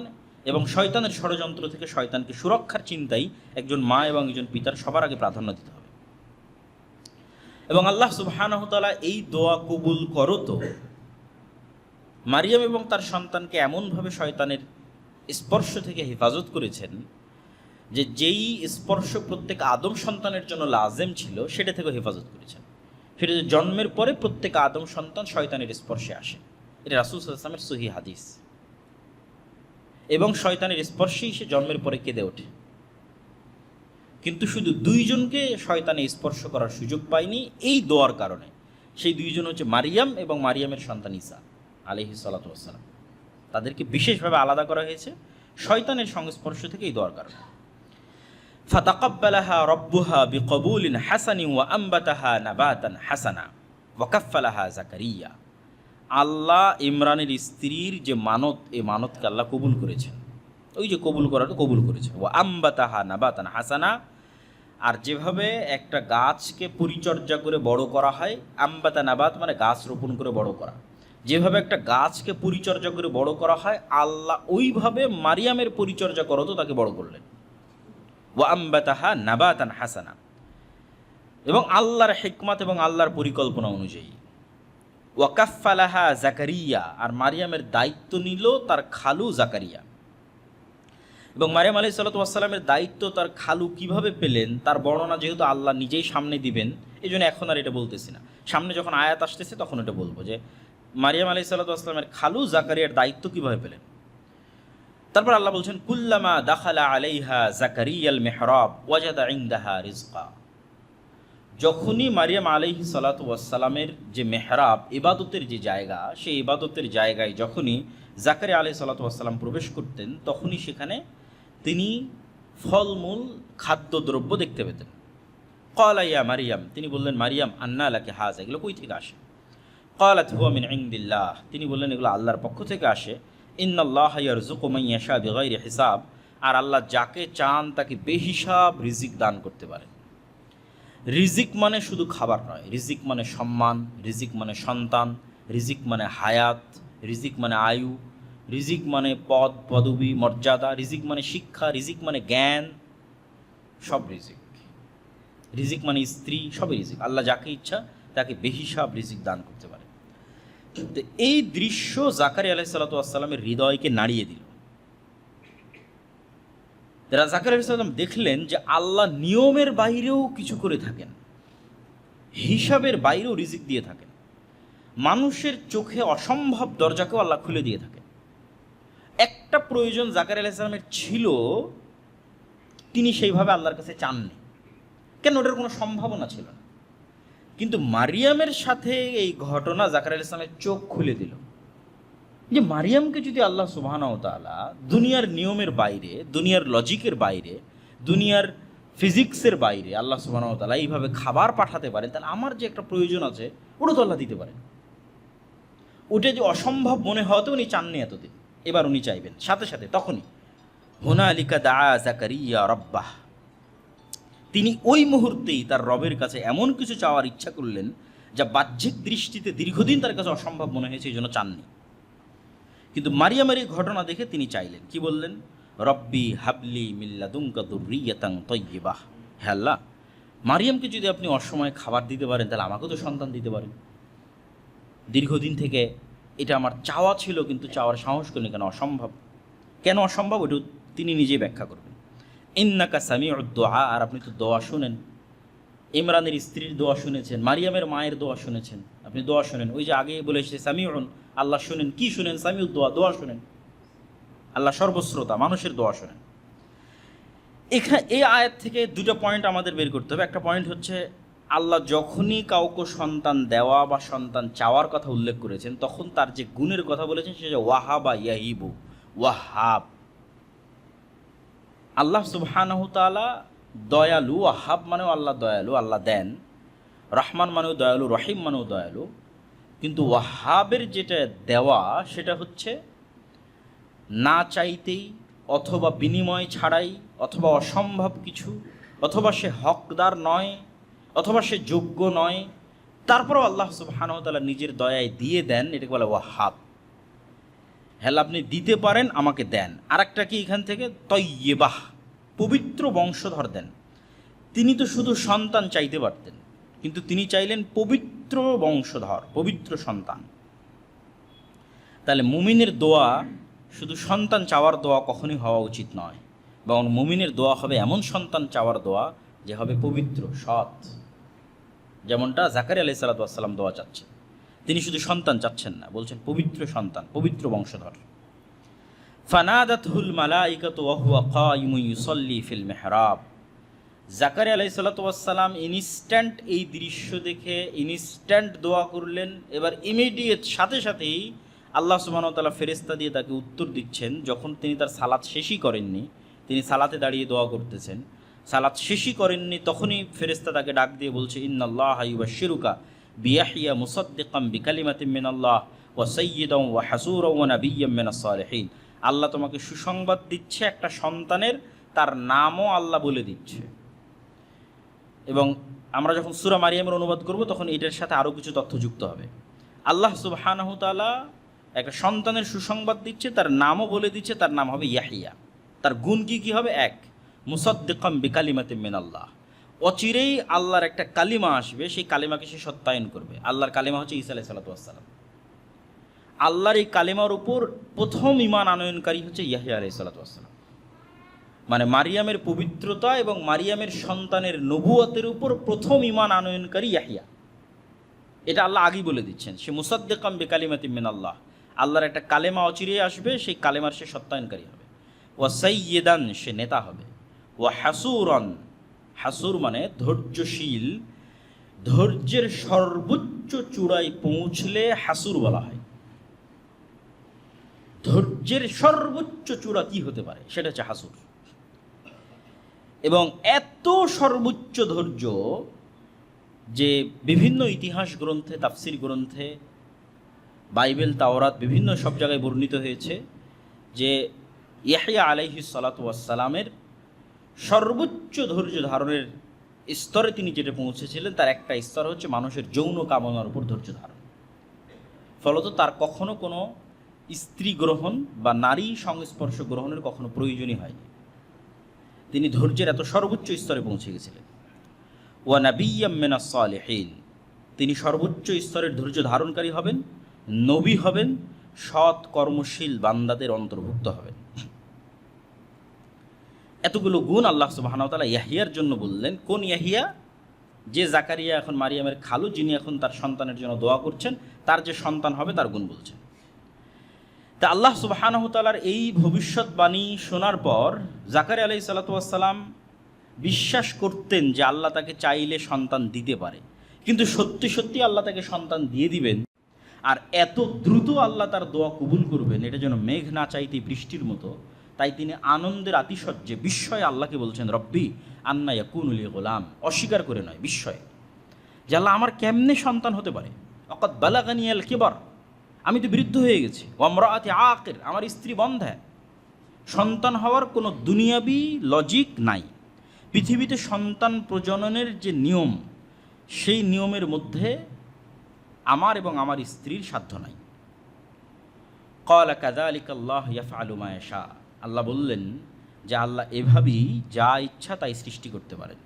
এবং শয়তানের ষড়যন্ত্র থেকে শয়তানকে সুরক্ষার চিন্তাই একজন মা এবং একজন পিতার সবার আগে প্রাধান্য দিতে হবে। এবং আল্লাহ সুবহানাহু ওয়া তাআলা এই দোয়া কবুল করো তো মারিয়াম এবং তার সন্তানকে এমনভাবে শয়তানের স্পর্শ থেকে হেফাজত করেছেন যে যেই স্পর্শ প্রত্যেক আদম সন্তানের জন্য লাজেম ছিল সেটা থেকে হেফাজত করেছেন। সেটা যে জন্মের পরে প্রত্যেক আদম সন্তান শয়তানের স্পর্শে আসে, এটা রাসূল সাল্লাল্লাহু আলাইহি ওয়াসাল্লামের সহিহ হাদিস। এবং শয়তানের স্পর্শেই সে জন্মের পরে কেঁদে ওঠে। কিন্তু শুধু দুইজনকে শয়তানে স্পর্শ করার সুযোগ পায়নি এই দোয়ার কারণে, সেই দুইজন হচ্ছে মারিয়াম এবং মারিয়ামের সন্তান ঈসা আলাইহিস সালাতু ওয়াস সালাম। তাদেরকে বিশেষভাবে আলাদা করা হয়েছে শয়তানের সংস্পর্শ থেকে এই দোয়ার কারণে। ফাতাকাব্বালাহা রব্বুহা বিকবুলিন হাসানিন ওয়া আম্বাতাহা নাবাতান হাসানা ওয়া কাফফালাহা জাকারিয়া। আল্লাহ ইমরানের স্ত্রীর যে মানত, এই মানতকে আল্লাহ কবুল করেছেন। ওই যে কবুল করাটা কবুল করেছেন। ওয়া আম্বাতাহা নাবাতান হাসানা, আর যেভাবে একটা গাছকে পরিচর্যা করে বড় করা হয়, আম্বাতা নাবাত মানে গাছ রোপণ করে বড় করা, যেভাবে একটা গাছকে পরিচর্যা করে বড় করা হয়, আল্লাহ ওইভাবে মারিয়ামের পরিচর্যা করতো, তাকে বড় করলেন। ওয়া আম্বাতাহা নাবাতান হাসানা, এবং আল্লাহর হিকমত এবং আল্লাহর পরিকল্পনা অনুযায়ী। ওয়া কাফফালাহা জাকারিয়া, আর মারিয়ামের দায়িত্ব নিল তার খালু জাকারিয়া। এবং মারিয়াম আলাইহিস সালাতু ওয়াস সালামের দায়িত্ব তার খালু কিভাবে পেলেন তার বর্ণনা যেহেতু আল্লাহ নিজেই সামনে দিবেন, এই জন্য এখন আর এটা বলতেছি না। সামনে যখন আয়াত আসতেছে তখন এটা বলবো যে মারিয়াম আলাইহিস সালাতু ওয়াস সালামের খালু জাকারিয়ার দায়িত্ব কিভাবে পেলেন। তারপর আল্লাহ বলছেন, কুল্লামা দাখালা আলাইহা জাকারিয়াল মিহরাব ওয়াজাদা ইনদাহা রিজকা। যখনই মারিয়াম আলাইহিস সালাতু ওয়াস সালামের যে মেহরাব, ইবাদতের যে জায়গা, সেই ইবাদতের জায়গায় যখনই জাকারিয়া আলাইহিস সালাতু ওয়াস সালাম প্রবেশ করতেন, তখনই সেখানে তিনি ফলমূল খাদ্যদ্রব্য দেখতে পেতেন। ক্বালা ইয়া মারিয়াম, তিনি বললেন মারিয়াম, আন্না লাকি হাযা, এগুলো কই থেকে আসে? ক্বালাত হুয়া মিন ইনদিল্লাহ, তিনি বললেন এগুলো আল্লাহর পক্ষ থেকে আসে। ইন্নাল্লাহা ইয়ারযুকু মান ইয়াশা বিগাইরি হিসাব, আর আল্লাহ যাকে চান তাকে বেহিসাব রিজিক দান করতে পারেন। রিজিক মানে শুধু খাবার নয়, রিজিক মানে সম্মান, রিজিক মানে সন্তান, রিজিক মানে হায়াত, রিজিক মানে আয়ু, রিজিক মানে পদ পদবী মর্যাদা, রিজিক মানে শিক্ষা, রিজিক মানে জ্ঞান, সব রিজিক। রিজিক মানে স্ত্রী, সবই রিজিক। আল্লাহ যাকে ইচ্ছা তাকে বেহিসাব রিজিক দান করতে পারে। তো এই দৃশ্য জাকারিয়া আলাইহিস সালাতু ওয়াস সালামের হৃদয়কে নাড়িয়ে দিল। জাকারিয়া আলাইহিস সালাম দেখলেন যে আল্লাহ নিয়মের বাইরেও কিছু করে থাকেন, হিসাবের বাইরেও রিজিক দিয়ে থাকেন, মানুষের চোখে অসম্ভব দরজাকেও আল্লাহ খুলে দিয়ে থাকেন। একটা প্রয়োজন জাকারিয়া আলাইহিস সালামের ছিল, তিনি সেইভাবে আল্লাহর কাছে চাননি, কেন? ওটার কোনো সম্ভাবনা ছিল না। কিন্তু মারিয়ামের সাথে এই ঘটনা জাকারিয়া আলাইহিস সালামের চোখ খুলে দিল যে মারিয়ামকে যদি আল্লাহ সুবহানাহু ওয়া তাআলা দুনিয়ার নিয়মের বাইরে, দুনিয়ার লজিকের বাইরে, দুনিয়ার ফিজিক্সের বাইরে আল্লাহ সুবহানাহু ওয়া তাআলা এইভাবে খাবার পাঠাতে পারেন, তাহলে আমার যে একটা প্রয়োজন আছে ওটা তো আল্লাহ দিতে পারেন। ওটা যে অসম্ভব মনে হয়তো উনি চাননি এতদিন, এবার উনি চাইবেন সাথে সাথে। তখনই হুনালিকা দাআ জাকারিয়া রাব্বাহ, তিনি ওই মুহূর্তেই তার রবের কাছে এমন কিছু চাওয়ার ইচ্ছা করলেন যা বাহ্যিক দৃষ্টিতে দীর্ঘদিন তার কাছে অসম্ভব মনে হয়েছে, এই জন্য চাননি। কিন্তু মারিয়ামের এই ঘটনা দেখে তিনি চাইলেন, কি বললেন? রব্বি হাবলি মিন লাদুনকা যুররিয়াতান তাইয়্যিবাহ, হে আল্লাহ, মারিয়ামকে যদি আপনি অসময়ে খাবার দিতে পারেন, তাহলে আমাকেও তো সন্তান দিতে পারেন। দীর্ঘদিন থেকে এটা আমার চাওয়া ছিল, কিন্তু চাওয়ার সাহস করিনি, কেন? অসম্ভব। কেন অসম্ভব? ওটা তিনি নিজেই ব্যাখ্যা করবেন। ইন্নাকা সামিউদ দুআ, আর আপনি তো দোয়া শুনেন। ইমরানের স্ত্রীর দোয়া শুনেছেন, মারিয়ামের মায়ের দোয়া শুনেছেন, আপনি দোয়া শুনেন। ওই যে আগে বলে এসেছে সামিউন, আল্লাহ শুনেন। কি শুনেন? সামিউদ দোয়া, দোয়া শুনেন। আল্লাহ সর্বশ্রোতা, মানুষের দোয়া শুনেন। এখানে এই আয়াত থেকে দুটো পয়েন্ট আমাদের বের করতে হবে। একটা পয়েন্ট হচ্ছে, আল্লাহ যখনই কাউকে সন্তান দেওয়া বা সন্তান চাওয়ার কথা উল্লেখ করেছেন, তখন তার যে গুণের কথা বলেছেন সেটা ওয়াহাবা ইয়াহিবু, ওয়াহাব। আল্লাহ সুবহানাহু তাআলা দয়ালু, ওয়াহাব মানেও আল্লাহ দয়ালু, আল্লাহ দেন। রহমান মানেও দয়ালু, রহিম মানেও দয়ালু। কিন্তু ওয়াহাবের যেটা দেওয়া, সেটা হচ্ছে না চাইতেই, অথবা বিনিময় ছাড়াই, অথবা অসম্ভব কিছু, অথবা সে হকদার নয়, অথবা সে যোগ্য নয়, তারপরেও আল্লাহ সুবহানাহু ওয়া তাআলা নিজের দয়ায় দিয়ে দেন, এটাকে বলে ওয়াহাব। হ্যাঁ, আপনি দিতে পারেন, আমাকে দেন। আর একটা কি এখান থেকে? তয়্যিবাহ, পবিত্র বংশধর দেন। তিনি তো শুধু সন্তান চাইতে পারতেন, কিন্তু তিনি চাইলেন পবিত্র বংশধর, পবিত্র সন্তান। তাহলে মুমিনের দোয়া শুধু সন্তান চাওয়ার দোয়া কখনোই হওয়া উচিত নয়, বরং মুমিনের দোয়া হবে এমন সন্তান চাওয়ার দোয়া যে হবে পবিত্র, সৎ। যেমনটা জাকারিয়া আলাইহিস সালাতু ওয়াস সালাম দোয়া চাচ্ছেন, তিনি শুধু সন্তান চাচ্ছেন না, বলছেন পবিত্র সন্তান, পবিত্র বংশধর। ফানাদাতহুল মালাইকাতু ওয়া হুয়া কায়িমুন ইউসাল্লি ফিল মিহরাব, জাকারিয়া আলাইহিস সালাতু ওয়াস সালাম ইনস্ট্যান্ট এই দৃশ্য দেখে ইনস্ট্যান্ট দোয়া করলেন। এবার ইমিডিয়েট সাথে সাথেই আল্লাহ সুবহানাহু ওয়া তাআলা ফেরেশতা দিয়ে তাকে উত্তর দিচ্ছেন। যখন তিনি তার সালাত শেষই করেননি, তিনি সালাতে দাঁড়িয়ে দোয়া করতেছেন, সালাত শেষই করেননি, তখনই ফেরেশতা তাকে ডাক দিয়ে বলছে, ইন্নাল্লাহা ইউবাশশিরুকা বিয়াহইয়া মুসাদ্দিকাম বিকালিমাতিন মিনাল্লাহ ওয়া সাইয়্যিদান ওয়া হাসূরান ওয়া নাবিয়্যাম মিনাস সালিহিন। আল্লাহ তোমাকে সুসংবাদ দিচ্ছে একটা সন্তানের, তার নামও আল্লাহ বলে দিচ্ছে। এবং আমরা যখন সূরা মারিয়ামের অনুবাদ করব তখন এটার সাথে আরও কিছু তথ্য যুক্ত হবে। আল্লাহ সুবহানাহু তাআলা একটা সন্তানের সুসংবাদ দিচ্ছে, তার নামও বলে দিচ্ছে, তার নাম হবে ইয়াহিয়া। তার গুণ কি হবে? এক, মুসাদ্দিকাম বিকালিমাতিন মিনাল্লাহ, অচিরেই আল্লাহর একটা কালিমা আসবে, সেই কালিমাকে সে সত্যায়ন করবে। আল্লাহর কালিমা হচ্ছে ঈসা আলাইহিস সালাতু ওয়াস সালাম। আল্লাহর এই কালিমার উপর প্রথম ঈমান আনয়নকারী হচ্ছে ইয়াহিয়া আলাইহিস সালাতু ওয়াস সালাম। মানে মারিয়ামের পবিত্রতা এবং মারিয়ামের সন্তানের নবুয়তের উপর প্রথম ঈমান আনয়নকারী ইয়াহিয়া। এটা আল্লাহ আগেই বলে দিচ্ছেন। সে মুসাদ্দিকাম বিকালিমাতিন মিনাল্লাহ, আল্লাহর একটা কালেমা অচিরেই আসবে, সেই কালেমার সে সত্যায়নকারী হবে। ওয়া সাইয়্যিদান, সে নেতা হবে। ওয়া হাসূরান, হাসুর মানে ধৈর্যশীল, ধৈর্যের সর্বোচ্চ চূড়ায় পৌঁছলে হাসুর বলা হয়। ধৈর্যের সর্বোচ্চ চূড়া কি হতে পারে? সেটা হচ্ছে হাসুর। এবং এত সর্বোচ্চ ধৈর্য যে বিভিন্ন ইতিহাস গ্রন্থে, তাফসির গ্রন্থে, বাইবেল, তাওরাত, বিভিন্ন সব জায়গায় বর্ণিত হয়েছে যে ইয়াহইয়া আলাইহিস সালাতু ওয়াস সালামের সর্বোচ্চ ধৈর্য ধারণের স্তরে তিনি যেটা পৌঁছেছিলেন, তার একটা স্তর হচ্ছে মানুষের যৌন কামনার উপর ধৈর্য ধারণ। ফলত তার কখনো কোনো স্ত্রী গ্রহণ বা নারী সংস্পর্শ গ্রহণের কখনো প্রয়োজনই হয়নি। তিনি ধৈর্যের এত সর্বোচ্চ স্তরে পৌঁছে গেছিলেন। ওয়া নাবিয়্যাম মিনাস সালিহিন, তিনি সর্বোচ্চ স্তরের ধৈর্য ধারণকারী হবেন, নবী হবেন, সৎ কর্মশীল বান্দাদের অন্তর্ভুক্ত হবেন। এতগুলো গুণ আল্লাহ সুবহানাহু ওয়া তাআলা ইয়াহিয়ার জন্য বললেন। কোন ইয়াহিয়া? যে জাকারিয়া এখন মারিয়ামের খালু, যিনি এখন তার সন্তানের জন্য দোয়া করছেন, তার যে সন্তান হবে তার গুণ বলছেন। তা আল্লাহ সুবহানাহু ওয়া তাআলার এই ভবিষ্যৎবাণী শোনার পর জাকারিয়া আলাইহিস সালাতু ওয়াস সালাম বিশ্বাস করতেন যে আল্লাহ তাকে চাইলে সন্তান দিতে পারে, কিন্তু সত্যি সত্যি আল্লাহ তাকে সন্তান দিয়ে দিবেন আর এত দ্রুত আল্লাহ তার দোয়া কবুল করবেন, এটা যেন মেঘ না চাইতে বৃষ্টির মতো। তাই তিনি আনন্দের আতিশয্যে বিস্ময়ে আল্লাহকে বলছেন, রব্বি আন্না ইয়াকুনু লি গোলাম, অস্বীকার করে নয়, বিস্ময়ে যে আল্লাহ আমার কেমনে সন্তান হতে পারে। অকদ বালাগানিয়াল কিবার, আমি তো বৃদ্ধ হয়ে গেছি। ওয়ামরাআতি আকির, আমার স্ত্রী বন্ধা। সন্তান হওয়ার কোনো দুনিয়াবি লজিক নাই। পৃথিবীতে সন্তান প্রজননের যে নিয়ম, সেই নিয়মের মধ্যে আমার এবং আমার স্ত্রীর সাধ্য নাই। ক্বালা কাযালিকা আল্লাহু ইয়াফআলু মা ইয়াশা, আল্লাহ বললেন যে আল্লাহ এভাবেই যা ইচ্ছা তাই সৃষ্টি করতে পারেন।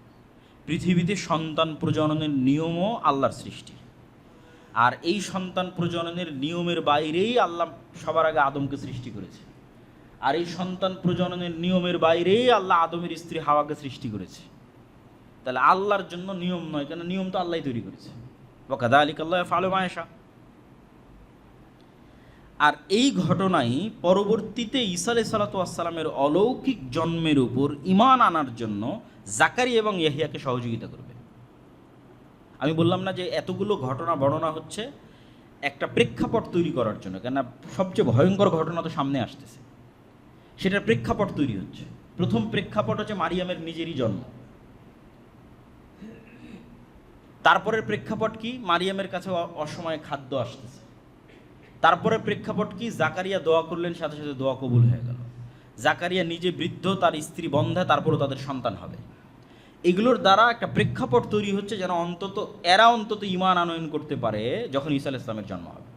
পৃথিবীতে সন্তান প্রজননের নিয়মও আল্লাহর সৃষ্টি, আর এই সন্তান প্রজননের নিয়মের বাইরেই আল্লাহ সবার আগে আদমকে সৃষ্টি করেছে, আর এই সন্তান প্রজননের নিয়মের বাইরেই আল্লাহ আদমের স্ত্রী হাওয়াকে সৃষ্টি করেছে। তাহলে আল্লাহর জন্য নিয়ম নয়, কেন নিয়ম তো আল্লাহই তৈরি করেছে। ওয়া কাযালিকা আল্লাহু ইয়াফআলু মা ইয়াশা। আর এই ঘটনাই পরবর্তীতে ঈসা আলাইহিস সালাতু ওয়াস সালামের অলৌকিক জন্মের উপর ঈমান আনার জন্য জাকারিয়া এবং ইয়াহিয়াকে সহযোগিতা করবে। আমি বললাম না যে এতগুলো ঘটনা বর্ণনা হচ্ছে একটা প্রেক্ষাপট তৈরি করার জন্য, কেননা সবচেয়ে ভয়ঙ্কর ঘটনা তো সামনে আসতেছে, সেটার প্রেক্ষাপট তৈরি হচ্ছে। প্রথম প্রেক্ষাপট হচ্ছে মারিয়ামের নিজেরই জন্ম। তারপরের প্রেক্ষাপট কি? মারিয়ামের কাছে অসময়ে খাদ্য আসতেছে। তারপরের প্রেক্ষাপট কি? জাকারিয়া দোয়া করলেন, সাথে সাথে দোয়া কবুল হয়ে গেল। জাকারিয়া নিজে বৃদ্ধ, তার স্ত্রী বন্ধা, তারপরও তাদের সন্তান হবে। এগুলোর দ্বারা একটা প্রেক্ষাপট তৈরি হচ্ছে যেন এরা অন্তত ঈমান আনয়ন করতে পারে যখন ঈসা আলাইহিস সালামের জন্ম হবে।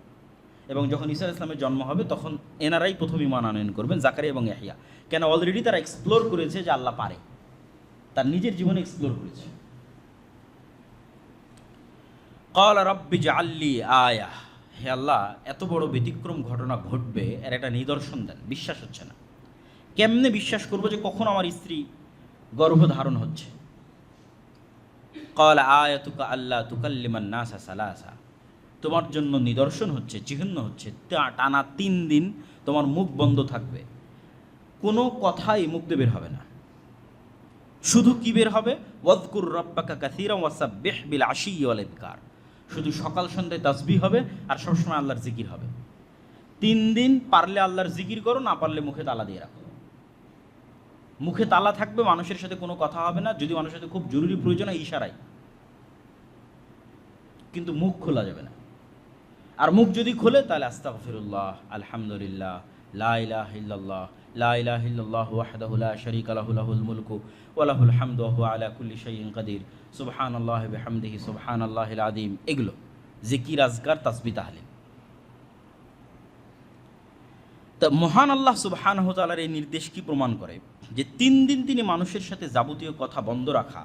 এবং যখন ঈসা আলাইহিস সালামের জন্ম হবে তখন এনারাই প্রথম ঈমান আনয়ন করবেন, জাকারিয়া এবং ইয়াহিয়া। কেন? অলরেডি তারা এক্সপ্লোর করেছে যে আল্লাহ পারে, তার নিজের জীবনে এক্সপ্লোর করেছে। ক্বালা রাব্বি জাআল্লি আয়া, হে আল্লাহ এত বড় ব্যতিক্রম ঘটনা ঘটবে, এর একটা নিদর্শন দেন। বিশ্বাস হচ্ছে না, কেমনে বিশ্বাস করবো যে কখন আমার স্ত্রী গর্ভধারণ হচ্ছে? ক্বালা আয়াতুকা আল্লা তুকাল্লিমান নাসা সালাসা, তোমার জন্য নিদর্শন হচ্ছে, চিহ্ন হচ্ছে, টানা 3 দিন তোমার মুখ বন্ধ থাকবে, কোনো কথাই মুখ দিয়ে বের হবে না। শুধু কি বের হবে? ওয়াযকুর রাব্বাকা কাসীরান ওয়াসাব্বিহ বিল আশিয়্যি ওয়াল ইবকার। শুধু সকাল সন্ধ্যায় তাসবিহ হবে আর সবসময় আল্লাহর জিকির হবে। 3 দিন পারলে আল্লাহর জিকির করো, না পারলে মুখে তালা দিয়ে রাখো। মুখে তালা থাকবে, মানুষের সাথে কোনো কথা হবে না, যদি মানুষের সাথে খুব জরুরি প্রয়োজন হয় ইশারায়, কিন্তু মুখ খোলা যাবে না। আর মুখ যদি খোলে তাহলে আস্তাগফিরুল্লাহ, আলহামদুলিল্লাহ, লা ইলাহা ইল্লাল্লাহ, লা ইলাহা ইল্লাল্লাহু ওয়াহদাহু লা শারীকা লাহু, লাহুল মুলকু ওয়া লাহুল হামদু ওয়া হুয়া আলা কুল্লি শাইইন কাদির, সুবহানাল্লাহি ওয়া বিহামদিহি সুবহানাল্লাহিল আযীম। এগুলো জিকির, আজকার, তাসবিহ, তাহলিল। তা মহান আল্লাহ সুবহানাহু ওয়া তাআলার এই নির্দেশ কি প্রমাণ করে? যে 3 দিন তিনি মানুষের সাথে যাবতীয় কথা বন্ধ রাখা,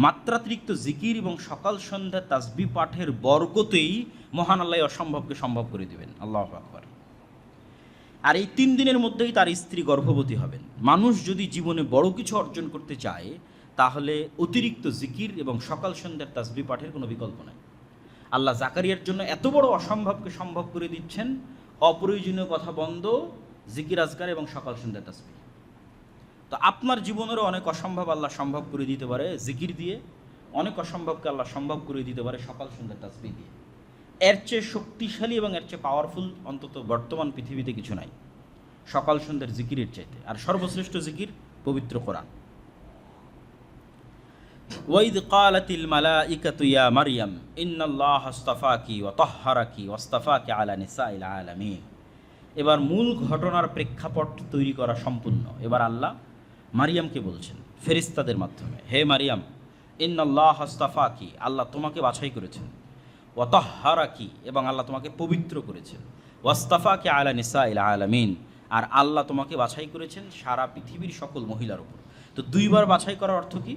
মাত্রাতিরিক্ত জিকির এবং সকাল সন্ধ্যা তাসবিহ পাঠের বরকতেই মহান আল্লাহ অসম্ভবকে সম্ভব করে দিবেন। আল্লাহু আকবার। আর এই 3 দিনের মধ্যেই তার স্ত্রী গর্ভবতী হবেন। মানুষ যদি জীবনে বড় কিছু অর্জন করতে চায়, তাহলে অতিরিক্ত জিকির এবং সকাল সন্ধ্যার তাসবিহ পাঠের কোনো বিকল্প নাই। আল্লাহ জাকারিয়ার জন্য এত বড় অসম্ভবকে সম্ভব করে দিচ্ছেন। অপ্রয়োজনীয় কথা বন্ধ, জিকির, আজকার এবং সকাল সন্ধ্যার তাসবিহ। তো আপনার জীবনেরও অনেক অসম্ভব আল্লাহ সম্ভব করে দিতে পারে জিকির দিয়ে, অনেক অসম্ভবকে আল্লাহ সম্ভব করে দিতে পারে সকাল সন্ধ্যার তাসবিহ দিয়ে। এর চেয়ে শক্তিশালী এবং এর চেয়ে পাওয়ারফুল অন্তত বর্তমান পৃথিবীতে কিছু নাই সকাল সন্ধ্যার জিকিরের চাইতে। আর সর্বশ্রেষ্ঠ জিকির পবিত্র কোরআন। ওয়াইদ ক্বালাতিল মালাইকাতু ইয়া মারইয়াম ইন্নাল্লাহা আসতাফাকি ওয়া তাহহারাকি ওয়াসতাফাকি আলা নিসাইল আলামিন। এবার মূল ঘটনার প্রেক্ষাপট তৈরি করা সম্পূর্ণ। এবার আল্লাহ মারিয়ামকে বলছেন ফেরেশতাদের মাধ্যমে, হে মারিয়াম, ইন্নাল্লাহা আসতাফাকি, আল্লাহ তোমাকে বাছাই করেছেন, ওয়া তাহহারাকি, এবং আল্লাহ তোমাকে পবিত্র করেছেন, ওয়াসতাফাকি আলা নিসাইল আলামিন, আর আল্লাহ তোমাকে বাছাই করেছেন সারা পৃথিবীর সকল মহিলার উপর। তো 2 বার বাছাই করার অর্থ কি?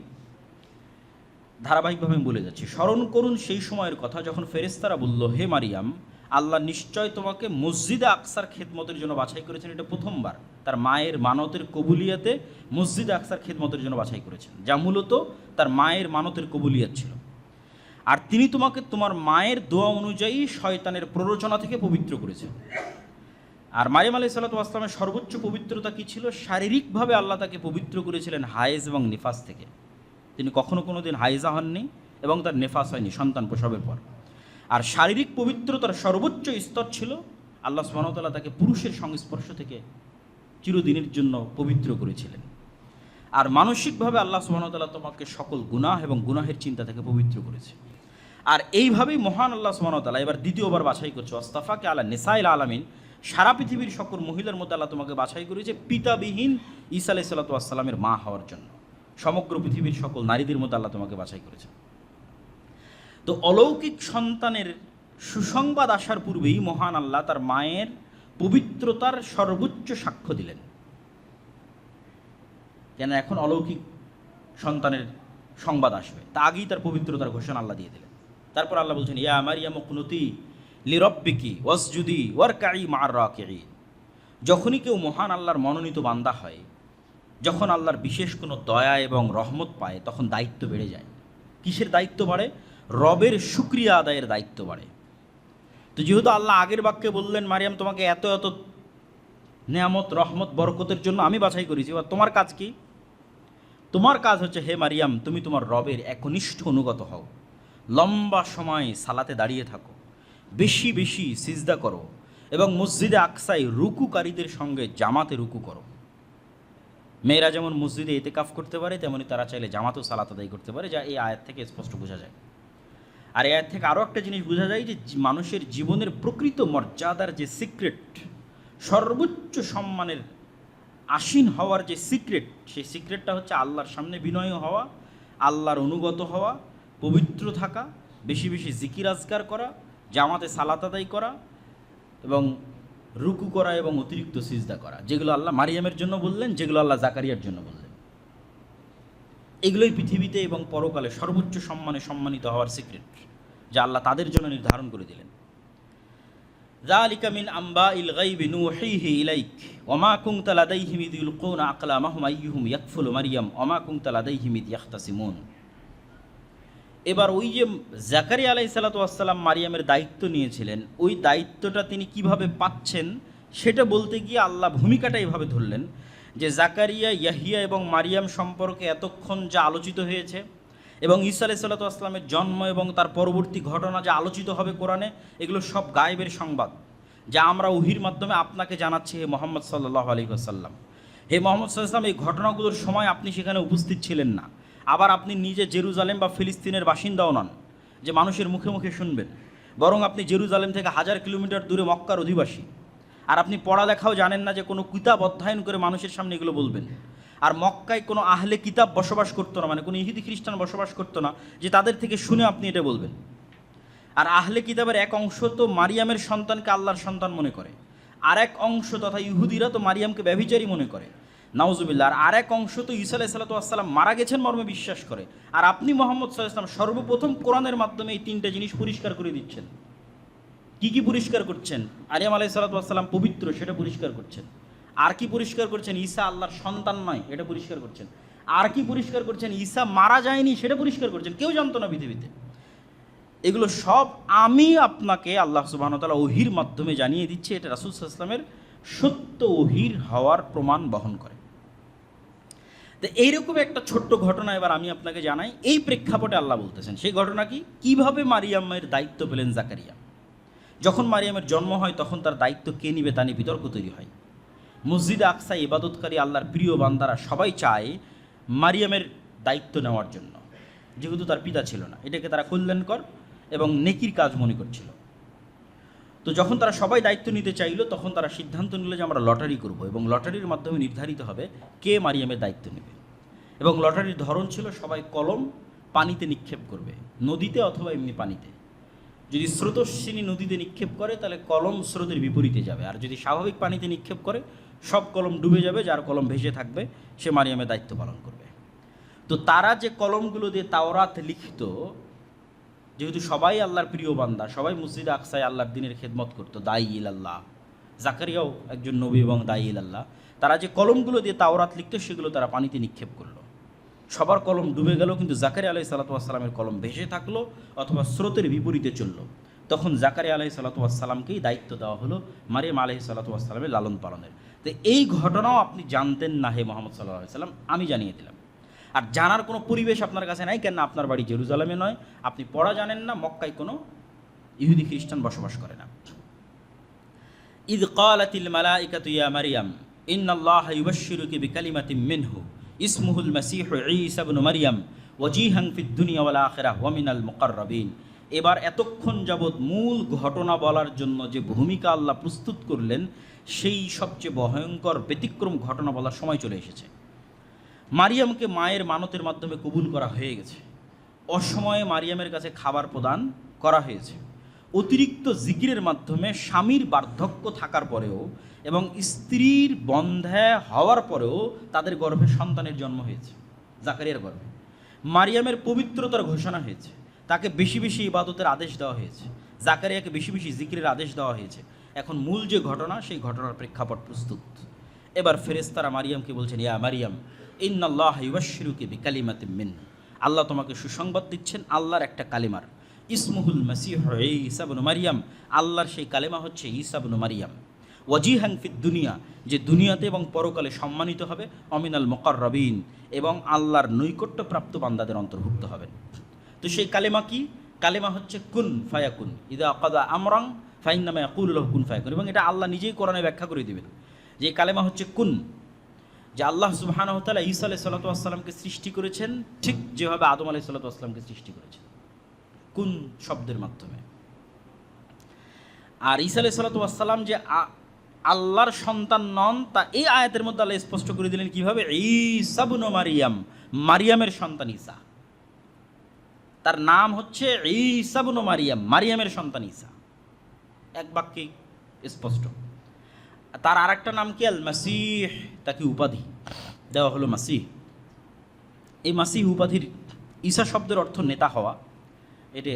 ধারাবাহিকভাবে আমি বলে যাচ্ছি। স্মরণ করুন সেই সময়ের কথা যখন ফেরেশতারা বলল, হে মারিয়াম, আল্লাহ নিশ্চয় তোমাকে মসজিদে আকসার খেদমতের জন্য বাছাই করেছেন। এটা প্রথমবার তার মায়ের মানতের কবুলিয়াতে মসজিদে আকসার খেদমতের জন্য বাছাই করেছেন, যা মূলত তার মায়ের মানতের কবুলিয়াত ছিল। আর তিনি তোমাকে তোমার মায়ের দোয়া অনুযায়ী শয়তানের প্ররোচনা থেকে পবিত্র করেছেন। আর মারিয়াম আলাইহিস সালাতু ওয়াস সালামের সর্বোচ্চ পবিত্রতা কী ছিল? শারীরিকভাবে আল্লাহ তাকে পবিত্র করেছিলেন হায়েজ এবং নিফাস থেকে। তিনি কখনো কোনো দিন হাইজা হননি এবং তার নেফাস হয়নি সন্তান প্রসবের পর। আর শারীরিক পবিত্রতার সর্বোচ্চ স্তর ছিল আল্লাহ সুবহানাহু ওয়া তাআলা তাকে পুরুষের সংস্পর্শ থেকে চিরদিনের জন্য পবিত্র করেছিলেন। আর মানসিকভাবে আল্লাহ সুবহানাহু ওয়া তাআলা তোমাকে সকল গুনাহ এবং গুনাহের চিন্তা থেকে পবিত্র করেছে। আর এইভাবেই মহান আল্লাহ সুবহানাহু ওয়া তাআলা এবার দ্বিতীয়বার বাছাই করছে, ওয়াসতাফাকে আলা নিসাইল আলামিন, সারা পৃথিবীর সকল মহিলার মধ্যে আল্লাহ তোমাকে বাছাই করেছে পিতাবিহীন ঈসা আলাইহিস সালাতু ওয়াস সালামের মা হওয়ার জন্য। সমগ্র পৃথিবীর সকল নারীদের মধ্যে আল্লাহ তোমাকে বাছাই করেছে। তো অলৌকিক সন্তানের সুসংবাদ আসার পূর্বেই মহান আল্লাহ তার মায়ের পবিত্রতার সর্বোচ্চ সাক্ষ্য দিলেন। কেন? এখন অলৌকিক সন্তানের সংবাদ আসবে, তা আগেই তার পবিত্রতার ঘোষণা আল্লাহ দিয়ে দিলেন। তারপর আল্লাহ বলছেন, ইয়া মারিয়াম কুনুতি লিরাব্বিকি ওয়াসজুদি ওয়ারকাই মা'আর রাকিঈন। যখনই কেউ মহান আল্লাহর মনোনীত বান্দা হয়, যখন আল্লাহর বিশেষ কোনো দয়া এবং রহমত পায়, তখন দায়িত্ব বেড়ে যায়। কিসের দায়িত্ব বাড়ে? রবের শুকরিয়া আদায়ের দায়িত্ব বাড়ে। তো যেহেতু আল্লাহ আগের বাক্যে বললেন, মারিয়াম তোমাকে এত এত নেয়ামত, রহমত, বরকতের জন্য আমি বাছাই করেছি, এবার তোমার কাজ কি? তোমার কাজ হচ্ছে, হে মারিয়াম, তুমি তোমার রবের একনিষ্ঠ অনুগত হও, লম্বা সময় সালাতে দাঁড়িয়ে থাকো, বেশি বেশি সিজদা করো, এবং মসজিদে আকসায় রুকুকারীদের সঙ্গে জামাতে রুকু করো। মেয়েরা যেমন মসজিদে ইতিকাফ করতে পারে, তেমনি তারা চাইলে জামাতেও সালাত আদায় করতে পারে, যা এই আয়াত থেকে স্পষ্ট বোঝা যায়। আর এই আয়াত থেকে আরও একটা জিনিস বোঝা যায় যে মানুষের জীবনের প্রকৃত মর্যাদার যে সিক্রেট, সর্বোচ্চ সম্মানের আসীন হওয়ার যে সিক্রেট, সেই সিক্রেটটা হচ্ছে আল্লাহর সামনে বিনয় হওয়া, আল্লাহর অনুগত হওয়া, পবিত্র থাকা, বেশি বেশি জিকির আজকার করা, জামাতে সালাত আদায় করা, এবং রুকু করা এবং অতিরিক্ত সিজদা করা, যেগুলো আল্লাহ মারিয়ামের জন্য বললেন, যেগুলো আল্লাহ জাকারিয়ার জন্য বললেন। এগুলোই পৃথিবীতে এবং পরকালে সর্বোচ্চ সম্মানে সম্মানিত হওয়ার সিক্রেট, যা আল্লাহ তাদের জন্য নির্ধারণ করে দিলেন। যালিকা মিন আম্বাইল গায়বি নুহিহি ইলাইক ওমা কুনতা লাদাইহিম ইয ইলকুনা আকলামাহুম আইয়ুহুম ইয়াকফুলু মারইয়াম ওমা কুনতা লাদাইহিম ইয ইখতাসিমুন। এবার ওই যে জাকারিয়া আলাইহিস সালাতু ওয়াস সালাম মারিয়ামের দায়িত্ব নিয়েছিলেন, ওই দায়িত্বটা তিনি কিভাবে পাচ্ছেন সেটা বলতে গিয়ে আল্লাহ ভূমিকাটা এভাবে ধরলেন যে জাকারিয়া, ইয়াহিয়া এবং মারিয়াম সম্পর্কে এতক্ষণ যা আলোচিত হয়েছে এবং ঈসা আলাইহিস সালাতু ওয়াস সালামের জন্ম এবং তার পরবর্তী ঘটনা যা আলোচিত হবে কোরআনে, এগুলো সব গায়েবের সংবাদ যা আমরা ওহির মাধ্যমে আপনাকে জানাচ্ছি হে মোহাম্মদ সাল্লাল্লাহু আলাইহি ওয়াসাল্লাম। হে মোহাম্মদ সাল্লাল্লাহু আলাইহি ওয়াসাল্লাম, এই ঘটনাগুলোর সময় আপনি সেখানে উপস্থিত ছিলেন না। আবার আপনি নিজে জেরুজালেম বা ফিলিস্তিনের বাসিন্দাও নন যে মানুষের মুখে মুখে শুনবেন, বরং আপনি জেরুজালেম থেকে 1000 কিলোমিটার দূরে মক্কার অধিবাসী। আর আপনি পড়ালেখাও জানেন না যে কোনো কিতাব অধ্যয়ন করে মানুষের সামনে এগুলো বলবেন। আর মক্কায় কোনো আহলে কিতাব বসবাস করতো না, মানে কোনো ইহুদি খ্রিস্টান বসবাস করতো না যে তাদের থেকে শুনে আপনি এটা বলবেন। আর আহলে কিতাবের এক অংশ তো মারিয়ামের সন্তানকে আল্লাহর সন্তান মনে করে, আর এক অংশ তথা ইহুদিরা তো মারিয়ামকে ব্যভিচারী মনে করে, নাউজুবিল্লাহ। আর এক অংশ তো ঈসা আলাইহিস সালাতু ওয়াস সালাম মারা গেছেন মর্মে বিশ্বাস করে। আর আপনি মুহাম্মদ সাল্লাল্লাহু আলাইহি ওয়াসাল্লাম সর্বপ্রথম কোরআনের মাধ্যমে এই তিনটা জিনিস পরিষ্কার করে দিচ্ছেন। কি কি পরিষ্কার করছেন? মারিয়াম আলাইহিস সালাতু ওয়াস সালাম পবিত্র, সেটা পরিষ্কার করছেন। আর কি পরিষ্কার করছেন? ঈসা আল্লাহর সন্তান নয়, এটা পরিষ্কার করছেন। আর কি পরিষ্কার করছেন? ঈসা মারা যায়নি, সেটা পরিষ্কার করছেন। কেউ জানতো না পৃথিবীতে। এগুলো সব আমি আপনাকে আল্লাহ সুবহানাহু ওয়া তাআলা ওহির মাধ্যমে জানিয়ে দিচ্ছে। এটা রাসূল সাল্লাল্লাহু আলাইহি ওয়াসাল্লামের সত্য ওহির হওয়ার প্রমাণ বহন করে। তো এইরকম একটা ছোট্ট ঘটনা এবার আমি আপনাকে জানাই। এই প্রেক্ষাপটে আল্লাহ বলতেছেন সেই ঘটনা কি, কিভাবে মারিয়ামের দায়িত্ব পেলেন জাকারিয়া। যখন মারিয়ামের জন্ম হয় তখন তার দায়িত্ব কে নিবে তা নিয়ে বিতর্ক তৈরি হয়। মসজিদে আকসা ইবাদতকারী আল্লাহর প্রিয় বান্দারা সবাই চায় মারিয়ামের দায়িত্ব নেওয়ার জন্য, যেহেতু তার পিতা ছিল না। এটাকে তারা কল্যাণকর এবং নেকির কাজ মনে করছিল। তো যখন তারা সবাই দায়িত্ব নিতে চাইলো তখন তারা সিদ্ধান্ত নিল যে আমরা লটারি করব এবং লটারির মাধ্যমে নির্ধারিত হবে কে মারিয়ামের দায়িত্ব নেবে। এবং লটারির ধরন ছিল সবাই কলম পানিতে নিক্ষেপ করবে, নদীতে অথবা এমনি পানিতে। যদি স্রোতস্বিনী নদীতে নিক্ষেপ করে তাহলে কলম স্রোতের বিপরীতে যাবে, আর যদি স্বাভাবিক পানিতে নিক্ষেপ করে সব কলম ডুবে যাবে, যার কলম ভেসে থাকবে সে মারিয়ামের দায়িত্ব পালন করবে। তো তারা যে কলমগুলো দিয়ে তাওরাত লিখিত, যেহেতু সবাই আল্লাহর প্রিয় বান্দা, সবাই মসজিদে আকসায় আল্লাহর দিনের খেদমত করতো, দায়ী ইলাল্লাহ, জাকারিয়াও একজন নবী এবং দায়ী ইলাল্লাহ, তারা যে কলমগুলো দিয়ে তাওরাত লিখতো সেগুলো তারা পানিতে নিক্ষেপ করলো। সবার কলম ডুবে গেল, কিন্তু জাকারিয়া আলাইহিস সালাতু ওয়াস সালামের কলম ভেসে থাকলো অথবা স্রোতের বিপরীতে চললো। তখন জাকারিয়া আলাইহিস সালাতু ওয়াস সালামকেই দায়িত্ব দেওয়া হলো মারিয়াম আলাইহিস সালাতু ওয়াস সালামের লালন পালনের। তো এই ঘটনাও আপনি জানতেন না হে মুহাম্মদ সাল্লাল্লাহু আলাইহি ওয়াসাল্লাম, আমি জানিয়ে দিলাম। আর জানার কোনো পরিবেশ আপনার কাছে নাই, কেন আপনার বাড়ি জেরুজালেমে নয়, আপনি পড়া জানেন না, মক্কায় কোনো ইহুদি খ্রিস্টান বসবাস করে না। ইয ক্বালাতিল মালাইকাতু ইয়া মারিয়াম ইন্নাল্লাহা ইউবাশশিরুকি বিকালিমাতিন মিনহু ইসমুহুল মাসীহু ঈসা ইবনু মারিয়াম ওয়াজিহান ফিদ দুনিয়া ওয়াল আখিরাহ ওয়া মিনাল মুকাররাবিন। এবার এতক্ষণ যাবৎ মূল ঘটনা বলার জন্য যে ভূমিকা আল্লাহ প্রস্তুত করলেন, সেই সবচেয়ে ভয়ঙ্কর ব্যতিক্রম ঘটনা বলার সময় চলে এসেছে। মারিয়ামকে মায়ের মানতের মাধ্যমে কবুল করা হয়ে গেছে। অসময়ে মারিয়ামের কাছে খাবার প্রদান করা হয়েছে। অতিরিক্ত জিকিরের মাধ্যমে স্বামীর বার্ধক্য থাকার পরেও এবং স্ত্রীর বন্ধ্যা হওয়ার পরেও তাদের গর্ভে সন্তানের জন্ম হয়েছে, জাকারিয়ার গর্ভে। মারিয়ামের পবিত্রতার ঘোষণা হয়েছে, তাকে বেশি বেশি ইবাদতের আদেশ দেওয়া হয়েছে, জাকারিয়াকে বেশি বেশি জিকিরের আদেশ দেওয়া হয়েছে। এখন মূল যে ঘটনা, সেই ঘটনার প্রেক্ষাপট প্রস্তুত। এবার ফেরেশতারা মারিয়ামকে বলছেন, ইয়া মারিয়াম ইন্নাল্লাহা ইউবাশশিরুকি বিকালিমাতিন মিনহু, আল্লাহ তোমাকে সুসংবাদ দিচ্ছেন আল্লাহর একটা কালিমার। ইসমুহুল মাসীহু ঈসা ইবনু মারিয়াম, আল্লাহর সেই কালেমা হচ্ছে ঈসা ইবনু মারিয়াম। ওয়াজিহান ফিদ দুনিয়া, যে দুনিয়াতে এবং পরকালে সম্মানিত হবে, অমিনাল মুকাররাবিন, এবং আল্লাহর নৈকট্যপ্রাপ্ত বান্দাদের অন্তর্ভুক্ত হবেন। তো সেই কালেমা কি? কালেমা হচ্ছে কুন ফায়াকুন, ইদা কাদা আমরান ফাইন্নামা ইয়াকুলু লাহু কুন ফায়াকুন। এবং এটা আল্লাহ নিজেই কোরআনে ব্যাখ্যা করে দিবেন যে কালেমা হচ্ছে কুন, যে আল্লাহ সুবহানাহু ওয়া তাআলা ঈসা আলাইহিস সালাতু ওয়াস সালামকে সৃষ্টি করেছেন ঠিক যেভাবে আদম আলাইহিস সালাতু ওয়াস সালামকে সৃষ্টি করেছেন, কুন শব্দের মাধ্যমে। আর ঈসা আলাইহিস সালাতু ওয়াস সালাম যে আল্লাহর সন্তান নন, তা এই আয়াতের মধ্যে আল্লাহ স্পষ্ট করে দিলেন কিভাবে। ঈসা ইবনু মারিয়াম, মারিয়ামের সন্তান ঈসা, তার নাম হচ্ছে ঈসা ইবনু মারিয়াম, মারিয়ামের সন্তান ঈসা, এক বাক্যে স্পষ্ট। তার আরেকটা নাম কি? আল মাসীহ, তাকে উপাধি দেওয়া হলো মাসীহ। এই মাসীহ উপাধির ঈসা শব্দের অর্থ নেতা হওয়া। এটা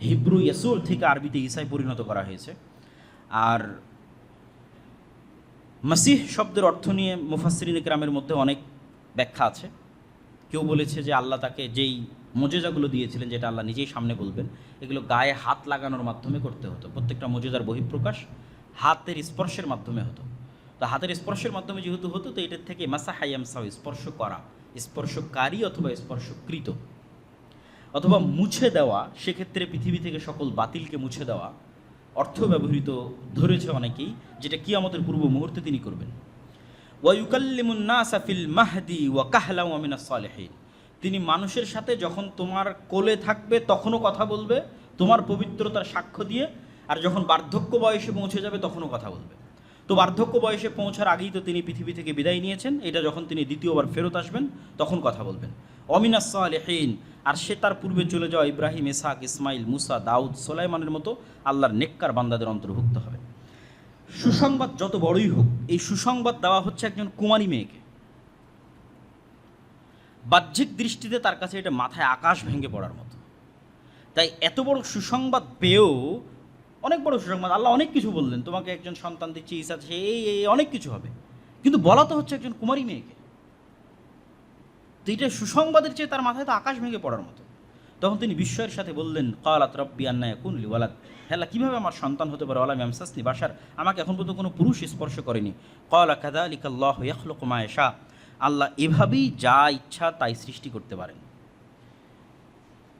হিব্রু ইয়াসুর থেকে আরবিতে ঈসায় পরিণত করা হয়েছে। আর মাসীহ শব্দের অর্থ নিয়ে মুফাসসিরিন কিরামের মধ্যে অনেক ব্যাখ্যা আছে। কেউ বলেছে যে আল্লাহ তাকে যেই মোজেজাগুলো দিয়েছিলেন, যেটা আল্লাহ নিজেই সামনে বলবেন, এগুলো গায়ে হাত লাগানোর মাধ্যমে করতে হতো। প্রত্যেকটা মোজেজার বহিঃপ্রকাশ হাতের স্পর্শের মাধ্যমে হতো। তো হাতের স্পর্শের মাধ্যমে যেহেতু হতো, তো এটার থেকে মাসাহা ইয়ামসাহু স্পর্শ করা, স্পর্শকারী অথবা স্পর্শকৃত, অথবা মুছে দেওয়া, সেক্ষেত্রে পৃথিবী থেকে সকল বাতিলকে মুছে দেওয়া অর্থ ব্যবহৃত ধরেছে অনেকেই, যেটা কিয়ামতের পূর্ব মুহূর্তে তিনি করবেন। ওয়া ইউকাল্লিমুন নাসা ফিল মাহদি ওয়া কাহলা ওয়া মিনাস সালিহিন, তিনি মানুষের সাথে যখন তোমার কোলে থাকবে তখনও কথা বলবে তোমার পবিত্রতার সাক্ষ্য দিয়ে, আর যখন বার্ধক্য বয়সে পৌঁছে যাবে তখনও কথা বলবে। তো বার্ধক্য বয়সে পৌঁছার আগেই তো তিনি পৃথিবী থেকে বিদায় নিয়েছেন, এটা যখন তিনি দ্বিতীয়বার ফেরত আসবেন তখন কথা বলবেন। অমিনাস সালিহিন, আর সে তার পূর্বে চলে যাওয়া ইব্রাহিম, ইসহাক, ইসমাইল, মুসা, দাউদ, সোলাইমানের মতো আল্লাহর নেককার বান্দাদের অন্তর্ভুক্ত হবে। সুসংবাদ যত বড়ই হোক, এই সুসংবাদ দেওয়া হচ্ছে একজন কুমারী মেয়েকে। বাহ্যিক দৃষ্টিতে তার কাছে এটা মাথায় আকাশ ভেঙে পড়ার মতো। তাই এত বড় সুসংবাদ পেয়েও, অনেক বড় সুসংবাদ, আল্লাহ অনেক কিছু বললেন, তোমাকে একজন সন্তান দিচ্ছি, ঈসা সে এই অনেক কিছু হবে, কিন্তু বলা তো হচ্ছে একজন কুমারী মেয়েকে। তো এটা সুসংবাদের চেয়ে তার মাথায় তো আকাশ ভেঙে পড়ার মতো। তখন তিনি বিস্ময়ের সাথে বললেন, ক্বালাত রাব্বি আন্না ইয়াকুনু লি ওয়ালাদ, হে আল্লাহ কীভাবে আমার সন্তান হতে পারে, ওয়ালাম ইয়ামসাসনি বাশার, আমাকে এখন পর্যন্ত কোনো পুরুষ স্পর্শ করেনি। ক্বালা কাযালিকা আল্লাহু ইয়াখলুকু মা ইয়াশা, আল্লাহ এভাবেই যা ইচ্ছা তাই সৃষ্টি করতে পারেন।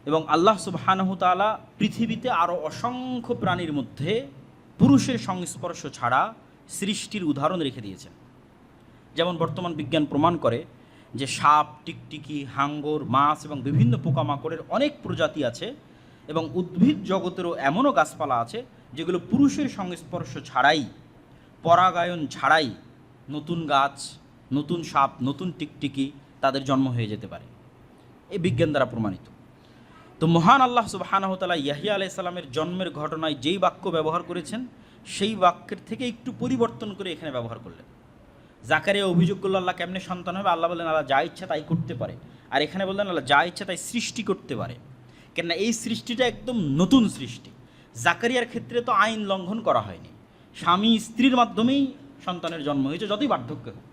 এবং আল্লাহ সুবহানাহু তাআলা পৃথিবীতে আরও অসংখ্য প্রাণীর মধ্যে পুরুষের সংস্পর্শ ছাড়া সৃষ্টির উদাহরণ রেখে দিয়েছেন। যেমন বর্তমান বিজ্ঞান প্রমাণ করে যে সাপ, টিকটিকি, হাঙ্গর, মাছ এবং বিভিন্ন পোকামাকড়ের অনেক প্রজাতি আছে, এবং উদ্ভিদ জগতেরও এমনও গাছপালা আছে যেগুলো পুরুষের সংস্পর্শ ছাড়াই, পরাগায়ন ছাড়াই নতুন গাছ, নতুন সাপ, নতুন টিকটিকি তাদের জন্ম হয়ে যেতে পারে। এই বিজ্ঞান দ্বারা প্রমাণিত। তো মহান আল্লাহ সুবহানাহু ওয়া তাআলা ইয়াহইয়া আলাইহিস সালামের জন্মের ঘটনায় যেই বাক্য ব্যবহার করেছেন, সেই বাক্যের থেকে একটু পরিবর্তন করে এখানে ব্যবহার করলেন। জাকারিয়া অভিযোগ করল আল্লাহ কেমনে সন্তান হবে, আল্লাহ বললেন আল্লাহ যা ইচ্ছা তাই করতে পারে। আর এখানে বললেন আল্লাহ যা ইচ্ছা তাই সৃষ্টি করতে পারে, কেননা এই সৃষ্টিটা একদম নতুন সৃষ্টি। জাকারিয়ার ক্ষেত্রে তো আইন লঙ্ঘন করা হয়নি, স্বামী স্ত্রীর মাধ্যমেই সন্তানের জন্ম হয়েছে, যতই বার্ধক্য হোক।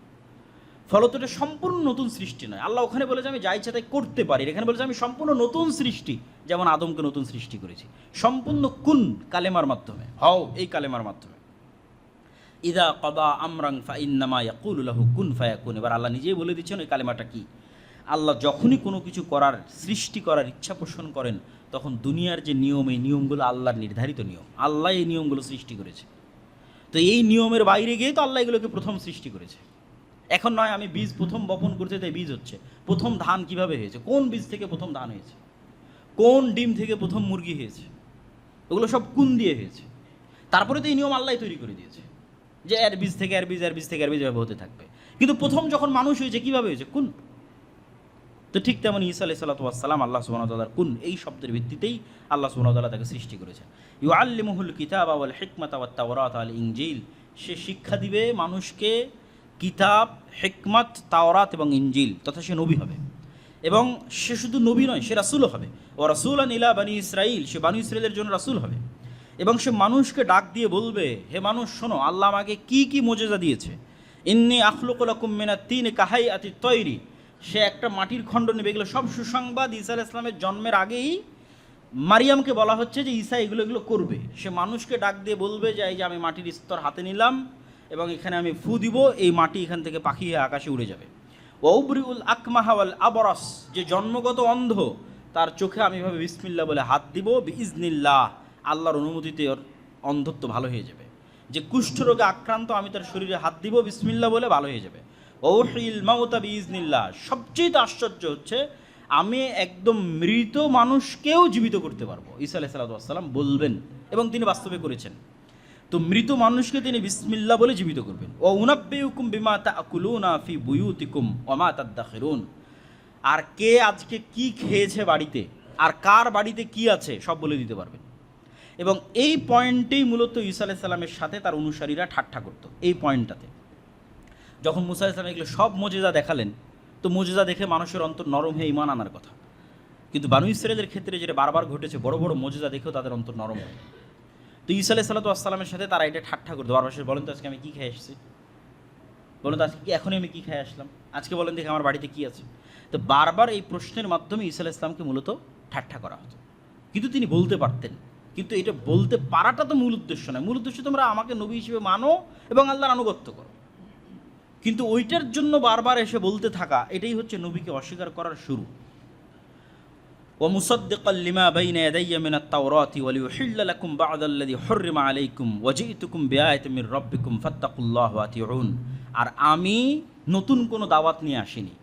ফলত এটা সম্পূর্ণ নতুন সৃষ্টি নয়। আল্লাহ ওখানে বলেছে আমি যা ইচ্ছা তাই করতে পারি, এখানে বলেছে আমি সম্পূর্ণ নতুন সৃষ্টি, যেমন আদমকে নতুন সৃষ্টি করেছি, সম্পূর্ণ কুন কালেমার মাধ্যমে, হও এই কালেমার মাধ্যমে। ইদা কদা আমরাং ফাইন্নামা ইয়াকুলু লাহু কুন ফায়াকুন। এবার আল্লাহ নিজেই বলে দিচ্ছেন ওই কালেমাটা কি। আল্লাহ যখনই কোনো কিছু করার, সৃষ্টি করার ইচ্ছা পোষণ করেন, তখন দুনিয়ার যে নিয়ম, এই নিয়মগুলো আল্লাহর নির্ধারিত নিয়ম, আল্লাহ এই নিয়মগুলো সৃষ্টি করেছে। তো এই নিয়মের বাইরে গিয়ে তো আল্লাহ এগুলোকে প্রথম সৃষ্টি করেছে। এখন নয় আমি বীজ প্রথম বপন করতে, তাই বীজ হচ্ছে। প্রথম ধান কিভাবে হয়েছে, কোন বীজ থেকে প্রথম ধান হয়েছে, কোন ডিম থেকে প্রথম মুরগি হয়েছে, ওগুলো সব কুন দিয়ে হয়েছে। তারপরে তো এই নিয়ম আল্লাহ তৈরি করে দিয়েছে যে এর বীজ থেকে এর বীজ, এর বীজ থেকে এর বীজ এভাবে হতে থাকবে। কিন্তু প্রথম যখন মানুষ হয়েছে কীভাবে হয়েছে, কুন। তো ঠিক তেমন ঈসা আলাইহিস সালাতু ওয়াস সালাম আল্লাহ সুবহানাহু ওয়া তাআলার কুন এই শব্দের ভিত্তিতেই আল্লাহ সুবহানাহু ওয়া তাআলা তাকে সৃষ্টি করেছেন। ইউআল্লিমুহুল কিতাবা ওয়াল হিকমাতা ওয়াত তাওরাত ওয়াল ইনজিল, সে শিক্ষা দিবে মানুষকে কিতাব, হিকমত, তাওরাত এবং ইনজিল, তথা সে নবী হবে। এবং সে শুধু নবী নয়, সে রাসূলও হবে। ও রাসূলান ইলা বানি ইসরাইল, সে বানি ইসরাইলের জন্য রাসূল হবে। এবং সে মানুষকে ডাক দিয়ে বলবে, হে মানুষ শোনো, আল্লাহ আমাকে কি কি মোজেজা দিয়েছে। ইন্নী আখলুকু লাকুম মিনাত তিন কাহাইয়াতি তৈরি, সে একটা মাটির খণ্ড নেবে। এগুলো সব সুসংবাদ ঈসা আলাইহিস সালামের জন্মের আগেই মারিয়ামকে বলা হচ্ছে যে ঈসা এগুলো করবে। সে মানুষকে ডাক দিয়ে বলবে যে এই যে আমি মাটির স্তর হাতে নিলাম এবং এখানে আমি ফু দিব, এই মাটি এখান থেকে পাখি হয়ে আকাশে উড়ে যাবে। ওয়াউবরিউল আকমাহা ওয়াল আবরাস, যে জন্মগত অন্ধ তার চোখে আমি এভাবে বিসমিল্লাহ বলে হাত দিব, বিইজনিল্লাহ, আল্লাহর অনুমতিতে ওর অন্ধত্ব ভালো হয়ে যাবে। যে কুষ্ঠরোগে আক্রান্ত আমি তার শরীরে হাত দিব বিসমিল্লাহ বলে, ভালো হয়ে যাবে। ওহিল মাউতা বিইজনিল্লাহ, সবচেয়ে আশ্চর্য হচ্ছে আমি একদম মৃত মানুষকেও জীবিত করতে পারবো, ঈসা আলাইহিস সালাতু ওয়াস সালাম বলবেন, এবং তিনি বাস্তবে করেছেন। তো মৃত মানুষকে তিনি বিসমিল্লাহ বলে জীবিত করবেন। ও উনাব্বিউকুম বিমা তাকুলুনা ফি বুয়ুতিকুম ওয়া মা তাদাখিরুন, আর কে আজকে কি খেয়েছে বাড়িতে, আর কার বাড়িতে কি আছে সব বলে দিতে পারবেন। এবং এই পয়েন্টেই মূলত ঈসা আলাইহিস সালামের সাথে তার অনুসারীরা ঠাট্টা করত। এই পয়েন্টটাতে যখন মুসা আলাইহিস সালাম এগুলো সব মুজিজা দেখালেন, তো মুজিজা দেখে মানুষের অন্তর নরম হয়ে ঈমান আনার কথা। কিন্তু বানু ইসরাঈলের ক্ষেত্রে যেটা বারবার ঘটেছে, বড় বড় মুজিজা দেখেও তাদের অন্তর নরম হয়। তো ঈসা আলাইহিস সালাতু ওয়াস সালামের সাথে তারা এটা ঠাট্টা করতো, বারবার বলেন তো আজকে আমি কী খেয়ে এসেছি, বলেন তো আজকে কি এখনই আমি কী খেয়ে আসলাম, আজকে বলেন দেখি আমার বাড়িতে কী আছে। তো বারবার এই প্রশ্নের মাধ্যমে ঈসা আলাইহিস সালামকে মূলত ঠাট্টা করা হতো। কিন্তু তিনি বলতে পারতেন, কিন্তু এটা বলতে পারাটা তো মূল উদ্দেশ্য নয়। মূল উদ্দেশ্য তোমরা আমাকে নবী হিসেবে মানো এবং আল্লাহর আনুগত্য করো। কিন্তু ওইটার জন্য বারবার এসে বলতে থাকা, এটাই হচ্ছে নবীকে অস্বীকার করার শুরু। ومصدقا لما بين يدي من التوراة وليحل لكم بعض الذي حرم عليكم وجئتكم بآية من ربكم فاتقوا الله وأطيعون। আর আমি নতুন কোনো দাওয়াত নিয়ে আসিনি।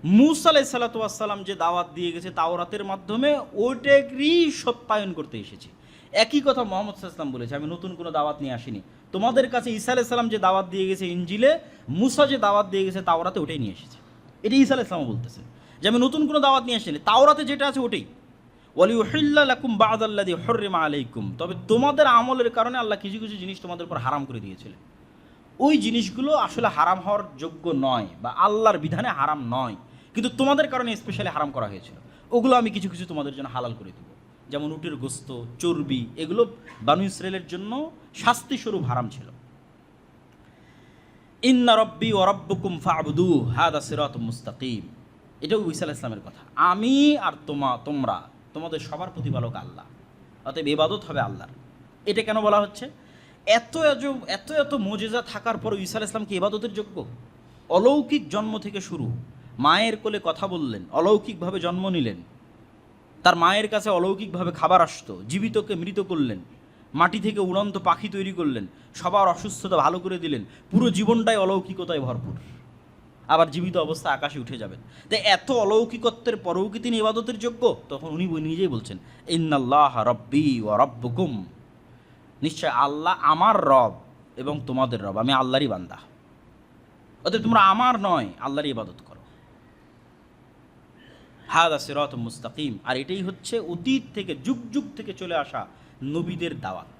মূসা আলাইহিস সালাতু ওয়াস সালাম যে দাওয়াত দিয়ে গেছে তাওরাতের মাধ্যমে, ওইটারই সত্যায়ন করতে এসেছি। একই কথা মুহাম্মদ সাল্লাল্লাহু আলাইহি ওয়াসাল্লাম বলেছে, আমি নতুন কোনো দাওয়াত নিয়ে আসিনি। তোমাদের কাছে ঈসা আলাইহিস সালাম যে দাওয়াত দিয়ে গেছে ইনজিলে, মূসা যে দাওয়াত দিয়ে গেছে তাওরাতে, ওটাই নিয়ে এসেছে। এটাই ঈসা আলাইহিস সালাম বলতেছে যে আমি নতুন কোনো দাওয়াত নিয়ে আসিনি, তাওরাতে যেটা আছে ওটাই। ওয়ালিউহিল্লা লাকুম বা'দাল্লাযী হুররিমা আলাইকুম, তবে তোমাদের আমলের কারণে আল্লাহ কিছু কিছু জিনিস তোমাদের উপর হারাম করে দিয়েছিলেন। ওই জিনিসগুলো আসলে হারাম হওয়ার যোগ্য নয় বা আল্লাহর বিধানে হারাম নয়, কিন্তু তোমাদের কারণে স্পেশালি হারাম করা হয়েছিল। ওগুলো আমি কিছু কিছু তোমাদের জন্য হালাল করে দেব, যেমন উটের গোস্ত, চর্বি, এগুলো বানু ইসরায়েলের জন্য শাস্তিস্বরূপ হারাম ছিল। ইন্না রব্বি ওয়া রব্বুকুম ফা'বুদুহু হাযা সিরাতুম মুস্তাকিম, এটাও ঈসা আলাইহিস সালামের কথা। আমি আর তোমরা তোমাদের সবার প্রতিপালক আল্লাহ, অতএব ইবাদত হবে আল্লাহর। এটা কেন বলা হচ্ছে? এত এত এত মুজিজা থাকার পর ঈসা আলাইহিস সালাম কি ইবাদতের যোগ্য? অলৌকিক জন্ম থেকে শুরু, মায়ের কোলে কথা বললেন, অলৌকিকভাবে জন্ম নিলেন, তার মায়ের কাছে অলৌকিকভাবে খাবার আসতো, জীবিতকে মৃত করলেন, মাটি থেকে উড়ন্ত পাখি তৈরি করলেন, সবার অসুস্থতা ভালো করে দিলেন, পুরো জীবনটাই অলৌকিকতায় ভরপুর। আবার জীবিত অবস্থায় আকাশে উঠে যাবেন। তাই এত অলৌকিকত্বের পরেও কি তিনি ইবাদতের যোগ্য? তখন উনি নিজেই বলছেন, ইন্নাল্লাহ রব্বি ওয়া রব্বুকুম, নিশ্চয় আল্লাহ আমার রব এবং তোমাদের রব, আমি আল্লাহরই বান্দা। অতএব তোমরা আমার নয়, আল্লাহরই ইবাদত করো। হাযা সিরাতুম মুস্তাকিম, আর এটাই হচ্ছে অতীত থেকে যুগ যুগ থেকে চলে আসা নবীদের দাওয়াত।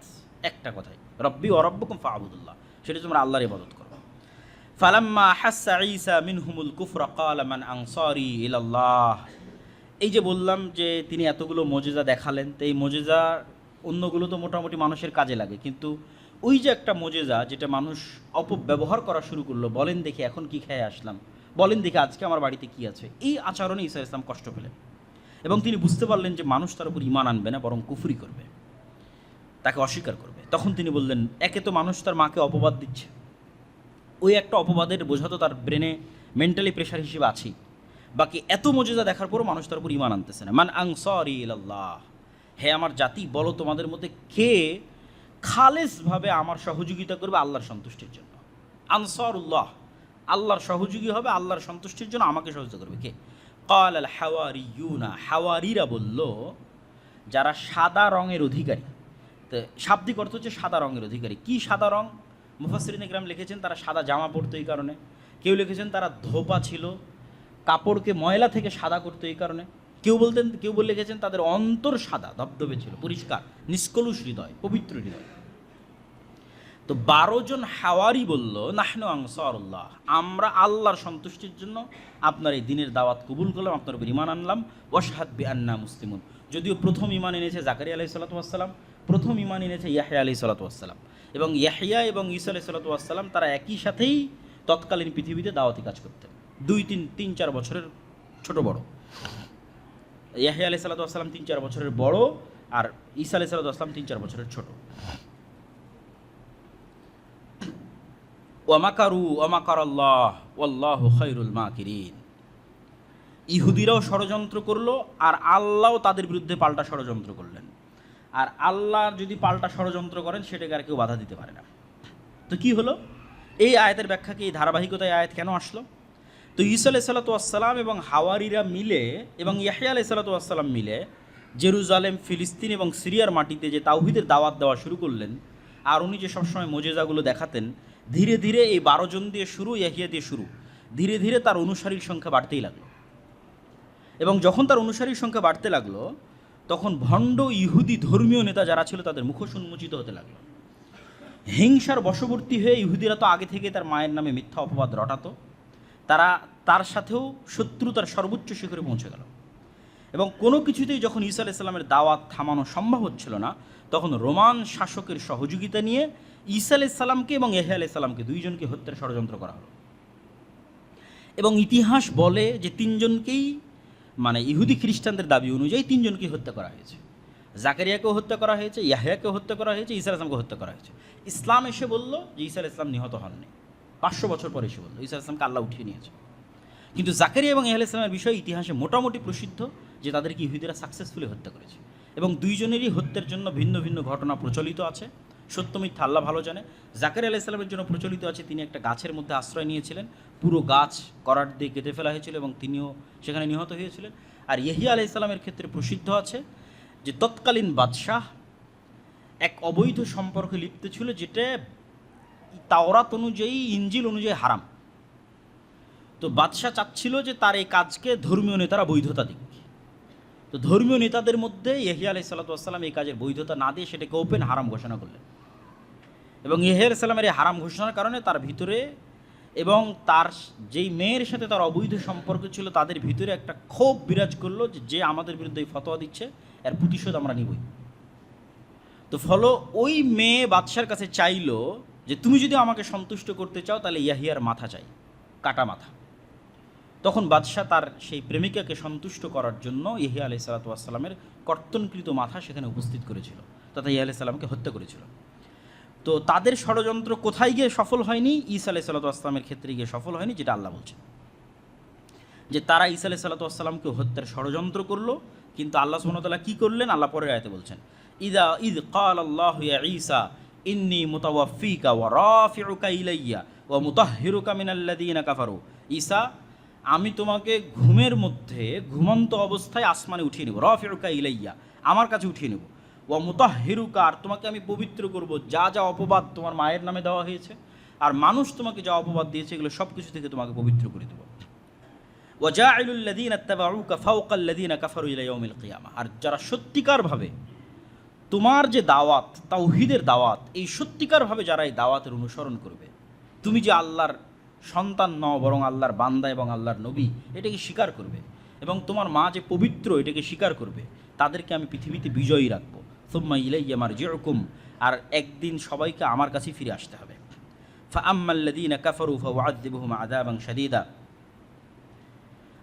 একটা কথাই, রব্বি ওয়া রব্বুকুম ফা'বুদুল্লাহ, সেটা তোমরা আল্লাহর ইবাদত করো। ফালাম্মা হাসসা ঈসা মিনহুমুল কুফরা ক্বালা মান আনসারি ইলাল্লাহ, এই যে বললাম যে তিনি এতগুলো মুজিজা দেখালেন, তো এই মুজিজা অন্যগুলো তো মোটামুটি মানুষের কাজে লাগে, কিন্তু ওই যে একটা মুজিজা যেটা মানুষ অপব্যবহার করা শুরু করলো, বলেন দেখি এখন কি খেয়ে আসলাম, বলেন দেখি আজকে আমার বাড়িতে কি আছে, এই আচরণে ঈসা আলাইহিস সালাম কষ্ট পেলেন এবং তিনি বুঝতে পারলেন যে মানুষ তার উপর ঈমান আনবে না, বরং কুফরি করবে, তাকে অস্বীকার করবে। তখন তিনি বললেন, একে তো মানুষ তার মাকে অপবাদ দিচ্ছে, ওই একটা অপবাদের বোঝা তো তার ব্রেনে মেন্টালি প্রেশার হিসেবে আছেই, বাকি এত মুজিজা দেখার পরও মানুষ তার উপর ঈমান আনতেছে না। মান আনসারি ইলাল্লাহ, হে আমার জাতি, বলো তোমাদের মধ্যে কে খালেসভাবে আমার সহযোগিতা করবে আল্লাহর সন্তুষ্টির জন্য। আনসারুল্লাহ, আল্লাহর সহযোগী হবে, আল্লাহর সন্তুষ্টির জন্য আমাকে সহযোগিতা করবে কে? ক্বাল আল হাওয়ারিয়ুনা, হাওয়ারিরা বলল, যারা সাদা রঙের অধিকারী। তো শাব্দিক অর্থ হচ্ছে সাদা রঙের অধিকারী। কি সাদা রং? মুফাসসিরিন ইকরাম লিখেছেন তারা সাদা জামা পরতো এই কারণে, কেউ লিখেছেন তারা ধোপা ছিল, কাপড়কে ময়লা থেকে সাদা করতো এই কারণে, কেউ লিখেছেন তাদের অন্তর সাদা ধবধবে ছিল, পরিষ্কার, নিষ্কলুষ হৃদয়, পবিত্র হৃদয়। তো 12 জন হাওয়ারি বলল, নাহনু আনসারুল্লাহ, আমরা আল্লাহর সন্তুষ্টির জন্য আপনার এই দিনের দাওয়াত কবুল করলাম, আপনার উপর ঈমান আনলাম। ওয়াশহাদ বিআন্না মুসলিমুন, যদিও প্রথম ঈমান এনেছে জাকারিয়া আলাইহিস সালাতু ওয়াস সালাম, প্রথম ঈমান এনেছে ইয়াহইয়া আলাইহিস সালাতু ওয়াস সালাম, এবং ইয়াহইয়া এবং ঈসা আলাইহিস সালাতু ওয়াস সালাম তারা একই সাথেই তৎকালীন পৃথিবীতে দাওয়াতি কাজ করতেন, 2-3-4 বছরের ছোট বড়। ইয়াহইয়া আলাইহিস সালাতু ওয়াস সালাম 3-4 বছরের বড়, আর ঈসা আলাইহিস সালাতু ওয়াস সালাম 3-4 বছরের ছোট। ওয়ামাকারু ওয়ামাকারাল্লাহ ওয়াল্লাহু খায়রুল মাকিরিন, ইহুদিরাও ষড়যন্ত্র করলো আর আল্লাহও তাদের বিরুদ্ধে পাল্টা ষড়যন্ত্র করলেন। আর আল্লাহ যদি পাল্টা ষড়যন্ত্র করেন সেটাকে আর কেউ বাধা দিতে পারে না। তো কি হলো? এই আয়াতের ব্যাখ্যা কি, এই ধারাবাহিকতায় আয়াত কেন আসলো? তো ঈসা আলাইহিস সালাতু ওয়াস সালাম এবং হাওয়ারিরা মিলে এবং ইয়াহইয়া আলাইহিস সালাতু ওয়াস সালাম মিলে জেরুজালেম, ফিলিস্তিন এবং সিরিয়ার মাটিতে যে তাওহীদের দাওয়াত দেওয়া শুরু করলেন, আর উনি যে সবসময় মুজিজাগুলো দেখাতেন, ধীরে ধীরে এই 12 জন দিয়ে শুরু, ইয়াহইয়া দিয়ে শুরু, ধীরে ধীরে তার অনুসারীর সংখ্যা বাড়তেই লাগলো। এবং যখন তার অনুসারীর সংখ্যা বাড়তে লাগলো, তখন ভণ্ড ইহুদি ধর্মীয় নেতা যারা ছিল তাদের মুখোশ উন্মোচিত হতে লাগলো। হিংসার বশবর্তী হয়ে ইহুদিরা তো আগে থেকে তার মায়ের নামে মিথ্যা অপবাদ রটাতো, তারা তার সাথেও শত্রুতার সর্বোচ্চ শিখরে পৌঁছে গেল। এবং কোনো কিছুতেই যখন ঈসা আলাইহিস সালামের দাওয়াত থামানো সম্ভব হচ্ছিল না, তখন রোমান শাসকের সহযোগিতা নিয়ে ঈসা আলাইহিস সালামকে এবং ইয়াহইয়া আলাইহিস সালামকে, দুইজনকে হত্যার ষড়যন্ত্র করা হলো। এবং ইতিহাস বলে যে 3 জনকেই, মানে ইহুদি খ্রিস্টানদের দাবি অনুযায়ী 3 জনকেই হত্যা করা হয়েছে। জাকারিয়াকেও হত্যা করা হয়েছে, ইয়াহইয়াকেও হত্যা করা হয়েছে, ঈসা আলাইহিস সালামকে হত্যা করা হয়েছে। ইসলাম এসে বলল যে ঈসা আলাইহিস সালাম নিহত হননি, 500 বছর পরে এসে বলল ঈসা আলাইহিস সালামকে আল্লাহ উঠিয়ে নিয়েছে। কিন্তু জাকারিয়া এবং ইয়াহইয়া আলাইহিস সালামের বিষয়ে ইতিহাসে মোটামুটি প্রসিদ্ধ যে তাদেরকে ইহুদিরা সাকসেসফুলি হত্যা করেছে, এবং দুইজনেরই হত্যার জন্য ভিন্ন ভিন্ন ঘটনা প্রচলিত আছে। সত্য মিথ্যা আল্লাহ ভালো জানে। জাকারিয়া আলাইহিস সালামের জন্য প্রচলিত আছে তিনি একটা গাছের মধ্যে আশ্রয় নিয়েছিলেন, পুরো গাছ করাত দিয়ে কেটে ফেলা হয়েছিল এবং তিনিও সেখানে নিহত হয়েছিলেন। আর ইয়াহইয়া আলাইহিস সালামের ক্ষেত্রে প্রসিদ্ধ আছে যে তৎকালীন বাদশাহ এক অবৈধ সম্পর্কে লিপ্ত ছিল, যেটা তাওরাত অনুযায়ী, ইনজিল অনুযায়ী হারাম। তো বাদশাহ চাচ্ছিল যে তার এই কাজকে ধর্মীয় নেতারা বৈধতা দিক। তো ধর্মীয় নেতাদের মধ্যে ইয়াহইয়া আলাইহিস সালাম এই কাজের বৈধতা না দিয়ে সেটাকে ওপেন হারাম ঘোষণা করলেন, এবং ইয়াহইয়া আলাইহিস সালামের এই হারাম ঘোষণার কারণে তার ভিতরে এবং তার যেই মেয়ের সাথে তার অবৈধ সম্পর্ক ছিল তাদের ভিতরে একটা ক্ষোভ বিরাজ করলো যে আমাদের বিরুদ্ধে এই ফতোয়া দিচ্ছে, এর প্রতিশোধ আমরা নিবই। তো ফলো ওই মেয়ে বাদশার কাছে চাইলো যে তুমি যদি আমাকে সন্তুষ্ট করতে চাও তাহলে ইয়াহিয়ার মাথা চাই, কাটা মাথা। তখন বাদশাহ তার সেই প্রেমিকাকে সন্তুষ্ট করার জন্য ইয়াহিয়া আলাইহিস সালামের কর্তনকৃত মাথা সেখানে উপস্থিত করেছিল, তথা ইয়াহিয়া আলাইহিস সালামকে হত্যা করেছিল। তো তাদের ষড়যন্ত্র কোথায় গিয়ে সফল হয়নি? ঈসা আলাইহিস সালামের ক্ষেত্রে গিয়ে সফল হয়নি, যেটা আল্লাহ বলছেন যে তারা ঈসা আলাইহিস সালামকে হত্যার ষড়যন্ত্র করলো। কিন্তু আল্লাহ সুবহানাহু ওয়া তাআলা কী করলেন? আল্লাহ পরের আয়াতে বলছেন ইদ ক্বালাল্লাহু ইয়া ঈসা ইন্নী মুতাওয়াফফিকা ওয়া রাফিউকা ইলাইয়া ওয়া মুতাহহিরুকা মিনাল্লাযীনা কাফারু। ঈসা, আমি তোমাকে ঘুমের মধ্যে ঘুমন্ত অবস্থায় আসমানে উঠিয়ে নেব, রাফিউকা ইলাইয়া, আমার কাছে উঠিয়ে নেব, ওয়া মুতাহহিরুকা, আর তোমাকে আমি পবিত্র করব যা যা অপবাদ তোমার মায়ের নামে দেওয়া হয়েছে আর মানুষ তোমাকে যা অপবাদ দিয়েছে এগুলো সব কিছু থেকে তোমাকে পবিত্র করে দেব। ওয়া জাইলুল লাযীনা ইত্তাবাউকা ফাওকা আল্লাযীনা কাফারু ইলা ইয়াউমিল কিয়ামা, আর যারা সত্যিকারভাবে তোমার যে দাওয়াত, তাওহীদের দাওয়াত, এই সত্যিকারভাবে যারা এই দাওয়াতের অনুসরণ করবে, তুমি যে আল্লাহর সন্তান নও বরং আল্লাহর বান্দা এবং আল্লাহর নবী, এটাকে স্বীকার করবে, এবং তোমার মা যে পবিত্র এটাকে স্বীকার করবে, তাদেরকে আমি পৃথিবীতে বিজয়ী রাখবো। সুম্মা ইলাইয়া মারজিউকুম, আর একদিন সবাইকে আমার কাছেই ফিরে আসতে হবে। ফাআম্মাল্লাযীনা কাফারু ফাউআযযিবুহুম আযাবান শাদীদা।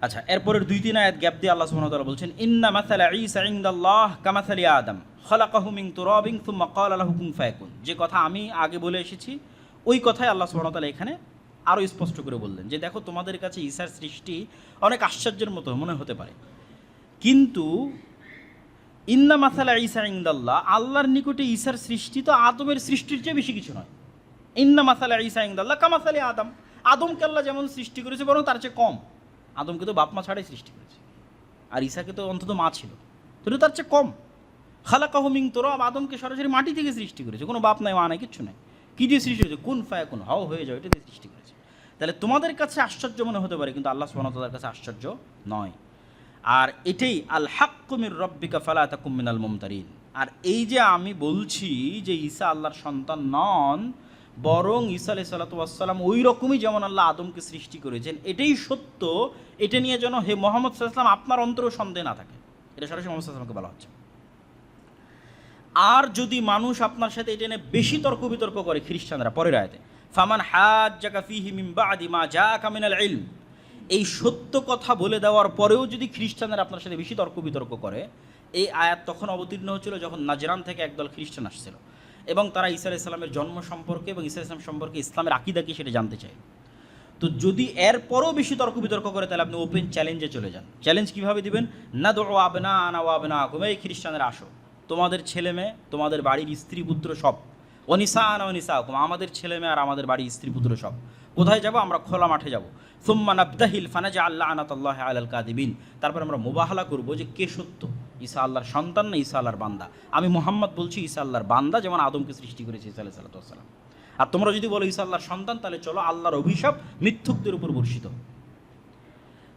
আচ্ছা, এরপরের 2-3 আয়াত গ্যাপ দিয়ে আল্লাহ সুবহানাহু ওয়া তাআলা বলছেন ইন্না মাসালা ঈসা ইনদাল্লাহ কামাসালি আদম খালাকাহু মিন তুরাবিন সুম্মা ক্বালা লাহু কুন ফায়াকুন। যে কথা আমি আগে বলে এসেছি ওই কথাই আল্লাহ সুবহানাহু ওয়া তাআলা এখানে আরও স্পষ্ট করে বললেন যে দেখো, তোমাদের কাছে ঈসার সৃষ্টি অনেক আশ্চর্যের মতো মনে হতে পারে, কিন্তু ইন্না মাসালা ঈসা ইনদাল্লাহ, আল্লাহর নিকটে ঈসার সৃষ্টি তো আদমের সৃষ্টির চেয়ে বেশি কিছু নয়। ইন্না মাসালা ঈসা ইনদাল্লাহ কামাসালি আদম, আদমকে আল্লাহ যেমন সৃষ্টি করেছে বরং তার চেয়ে কম। আদমকে তো বাপ মা ছাড়াই সৃষ্টি করেছে, আর ঈসাকে তো অন্তত মা ছিল, তো তার চেয়ে কম। খালাকাহু মিন তুরাব, আদমকে সরাসরি মাটি থেকে সৃষ্টি করেছে, কোনো বাপ নাই মা নাই কিচ্ছু নাই। কী দিয়ে সৃষ্টি করেছে? কুন ফায়াকুন, হাও হয়ে যাও, এটা দিয়ে সৃষ্টি করেছে। তাহলে তোমাদের কাছে আশ্চর্য মনে হতে পারে, কিন্তু আল্লাহ সুবহানাহু ওয়া তাআলার কাছে আশ্চর্য নয়। আর এটাই আল হাক্কু মির রাব্বিকা ফালা তাকুম মিনাল মুমতারিন। আর এই যে আমি বলছি যে ঈসা আল্লাহর সন্তান নন, বরং ঈসা আলাইহিস সালাম ওই রকমই যেমন আল্লাহ আদমকে সৃষ্টি করেছেন, এটাই সত্য। এটা নিয়ে যেন হে মুহাম্মদ সাল্লাল্লাহু আলাইহি ওয়াসাল্লাম আপনার অন্তরেও সন্দেহ না থাকে, এটা সরাসরি মুহাম্মদ সাল্লাল্লাহু আলাইহি ওয়াসাল্লামকে বলা হচ্ছে। আর যদি মানুষ আপনার সাথে এটা নিয়ে বেশি তর্ক বিতর্ক করে, খ্রিস্টানরা পরের আয়াতে ফামান হাজ্জাকা ফীহি মিন বাদি মা জাআকা মিনাল ইলম, এই সত্য কথা বলে দেওয়ার পরেও যদি খ্রিস্টানরা আপনার সাথে বেশি তর্ক বিতর্ক করে, এই আয়াত তখন অবতীর্ণ হচ্ছিল যখন নাজরান থেকে একদল খ্রিস্টান আসছিল এবং তারা ঈসা আলাইহিস সালামের জন্ম সম্পর্কে এবং ঈসা আলাইহিস সালাম সম্পর্কে ইসলামের আকীদা কি সেটা জানতে চায়। তো যদি এরপরও বেশি তর্ক বিতর্ক করে তাহলে আপনি ওপেন চ্যালেঞ্জে চলে যান। চ্যালেঞ্জ কীভাবে দিবেন? নাদউ আবনাআনা ওয়া আবনাআকুম, এই খ্রিস্টানরা আসো, তোমাদের ছেলে মেয়ে, তোমাদের বাড়ির স্ত্রী পুত্র সব, ওনিসাআনা ওয়া নিসাআকুম, আমাদের ছেলে মেয়ে আর আমাদের বাড়ির স্ত্রী পুত্র সব। কোথায় যাব? আমরা খোলা মাঠে যাব। সুম্মা নাবতাহিল ফানাজআল লা'নাতাল্লাহি আলাল কাযিবিন, তারপর আমরা মুবাহালা করব যে কে সত্য, ঈসা আল্লাহর সন্তান না ঈসা আল্লাহর বান্দা। আমি মুহাম্মদ বলছি ঈসা আল্লাহর বান্দা, যেমন আদমকে সৃষ্টি করেছে ঈসা আলাইহিস সালাম। আর তোমরা যদি বলো ঈসা আল্লাহর সন্তান, তাহলে চলো আল্লাহর অভিশাপ মিথ্যুকদের উপর বর্ষিত।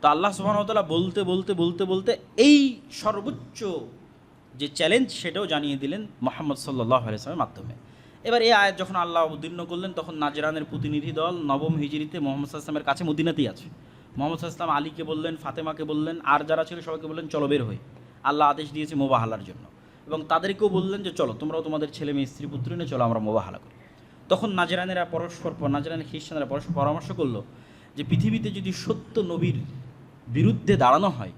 তো আল্লাহ সুবহানাহু ওয়া তাআলা বলতে বলতে বলতে বলতে এই সর্বোচ্চ যে চ্যালেঞ্জ সেটাও জানিয়ে দিলেন মুহাম্মদ সাল্লাল্লাহু আলাইহি ওয়াসাল্লামের মাধ্যমে। এবার এই আয়াত যখন আল্লাহ অবতীর্ণ করলেন, তখন নাজরানের প্রতিনিধি দল নবম হিজরিতে মুহাম্মদ সাল্লাল্লাহু আলাইহি ওয়াসাল্লামের কাছে মদিনাতেই আছে। মুহাম্মদ সাল্লাল্লাহু আলাইহি ওয়াসাল্লাম আলীকে বললেন, ফাতেমাকে বললেন, আর যারা ছিল সবাইকে বললেন চলো বের হই, আল্লাহ আদেশ দিয়েছে মুবাহালার জন্য। এবং তাদেরকেও বললেন যে চলো তোমরাও তোমাদের ছেলে মেয়ে স্ত্রী পুত্র নিয়ে চলো আমরা মুবাহালা করি। তখন নাজরানের খ্রিস্টানরা পরস্পর পরামর্শ করলো যে পৃথিবীতে যদি সত্য নবীর বিরুদ্ধে দাঁড়ানো হয়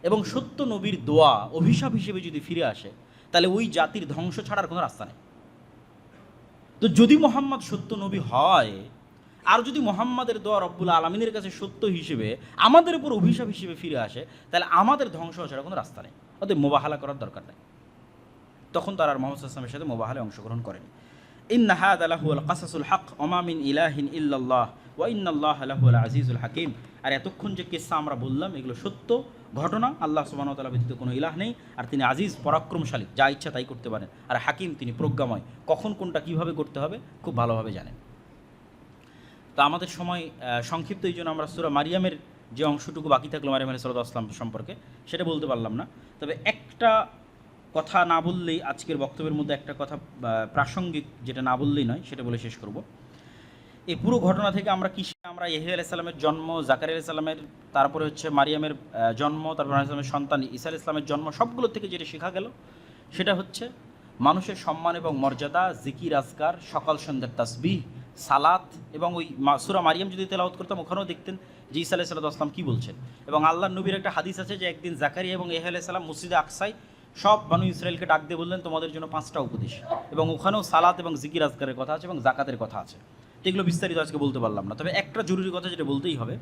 এবং সত্য নবীর দোয়া অভিশাপ হিসেবে যদি ফিরে আসে, তাহলে ওই জাতির ধ্বংস ছাড়ার কোনো রাস্তা নেই। তো যদি মোহাম্মদ সত্য নবী হয় আর যদি মোহাম্মদের দোয়া রব্বুল আলমিনের কাছে সত্য হিসেবে আমাদের উপর অভিশাপ হিসেবে ফিরে আসে, তাহলে আমাদের ধ্বংস ছাড়া কোনো রাস্তা নেই, ওদের মোবাহালা করার দরকার নেই। তখন তারা আর মোহাম্মদ সাল্লামের সাথে মোবাহালে অংশগ্রহণ করেনি। ইন্না হাযা লাহুল কাসাসুল হক ওয়া মা মিন ইলাহিন ইল্লাল্লাহ ওয়া ইন্নাল্লাহা লাহুল আজিজুল হাকিম। আর এতক্ষণ যে কিসসা আমরা বললাম এগুলো সত্য ঘটনা, আল্লাহ সুবহানাহু ওয়া তাআলা ব্যতীত কোনো ইলাহ নেই, আর তিনি আজিজ পরাক্রমশালী, যা ইচ্ছা তাই করতে পারেন, আর হাকিম তিনি প্রজ্ঞাময়, কখন কোনটা কীভাবে করতে হবে খুব ভালোভাবে জানেন। তো আমাদের সময় সংক্ষিপ্ত, এই জন্য আমরা সূরা মারিয়ামের যে অংশটুকু বাকি থাকলো মারিয়াম আলাইহিস সালাম সম্পর্কে সেটা বলতে পারলাম না। তবে একটা কথা না বললেই, আজকের বক্তব্যের মধ্যে একটা কথা প্রাসঙ্গিক, যেটা না বললেই নয়, সেটা বলে শেষ করব। এই পুরো ঘটনা থেকে আমরা আমরা ইহয়া আলাইহিস সালামের জন্ম, জাকারিয়া আলাইহিস সালামের, তারপরে হচ্ছে মারিয়ামের জন্ম, তারপর আলাইহিস সালামের সন্তান ঈসা আলাইহিস সালামের জন্ম, সবগুলো থেকে যেটা শেখা গেল সেটা হচ্ছে মানুষের সম্মান এবং মর্যাদা, জিকির আজকার, সকাল সন্ধ্যার তাসবিহ, সালাত, এবং ওই সূরা মারিয়াম যদি তেলাওয়াত করতাম ওখানেও দেখতেন যে ঈসা আলাইহিস সালাম কী বলছেন। এবং আল্লাহর নবীর একটা হাদিস আছে যে একদিন জাকারিয়া এবং ইহয়া আলাইহিস সালাম মসজিদে আকসায় সব বানু ইসরায়েলকে ডাক দিয়ে বললেন তোমাদের জন্য 5টা উপদেশ, এবং ওখানেও সালাত এবং জিকির আজকারের কথা আছে এবং জাকাতের কথা আছে। এগুলো বিস্তারিত আজকে বলতে পারলাম না, তবে একটা জরুরি কথা যেটা বলতেই হবে,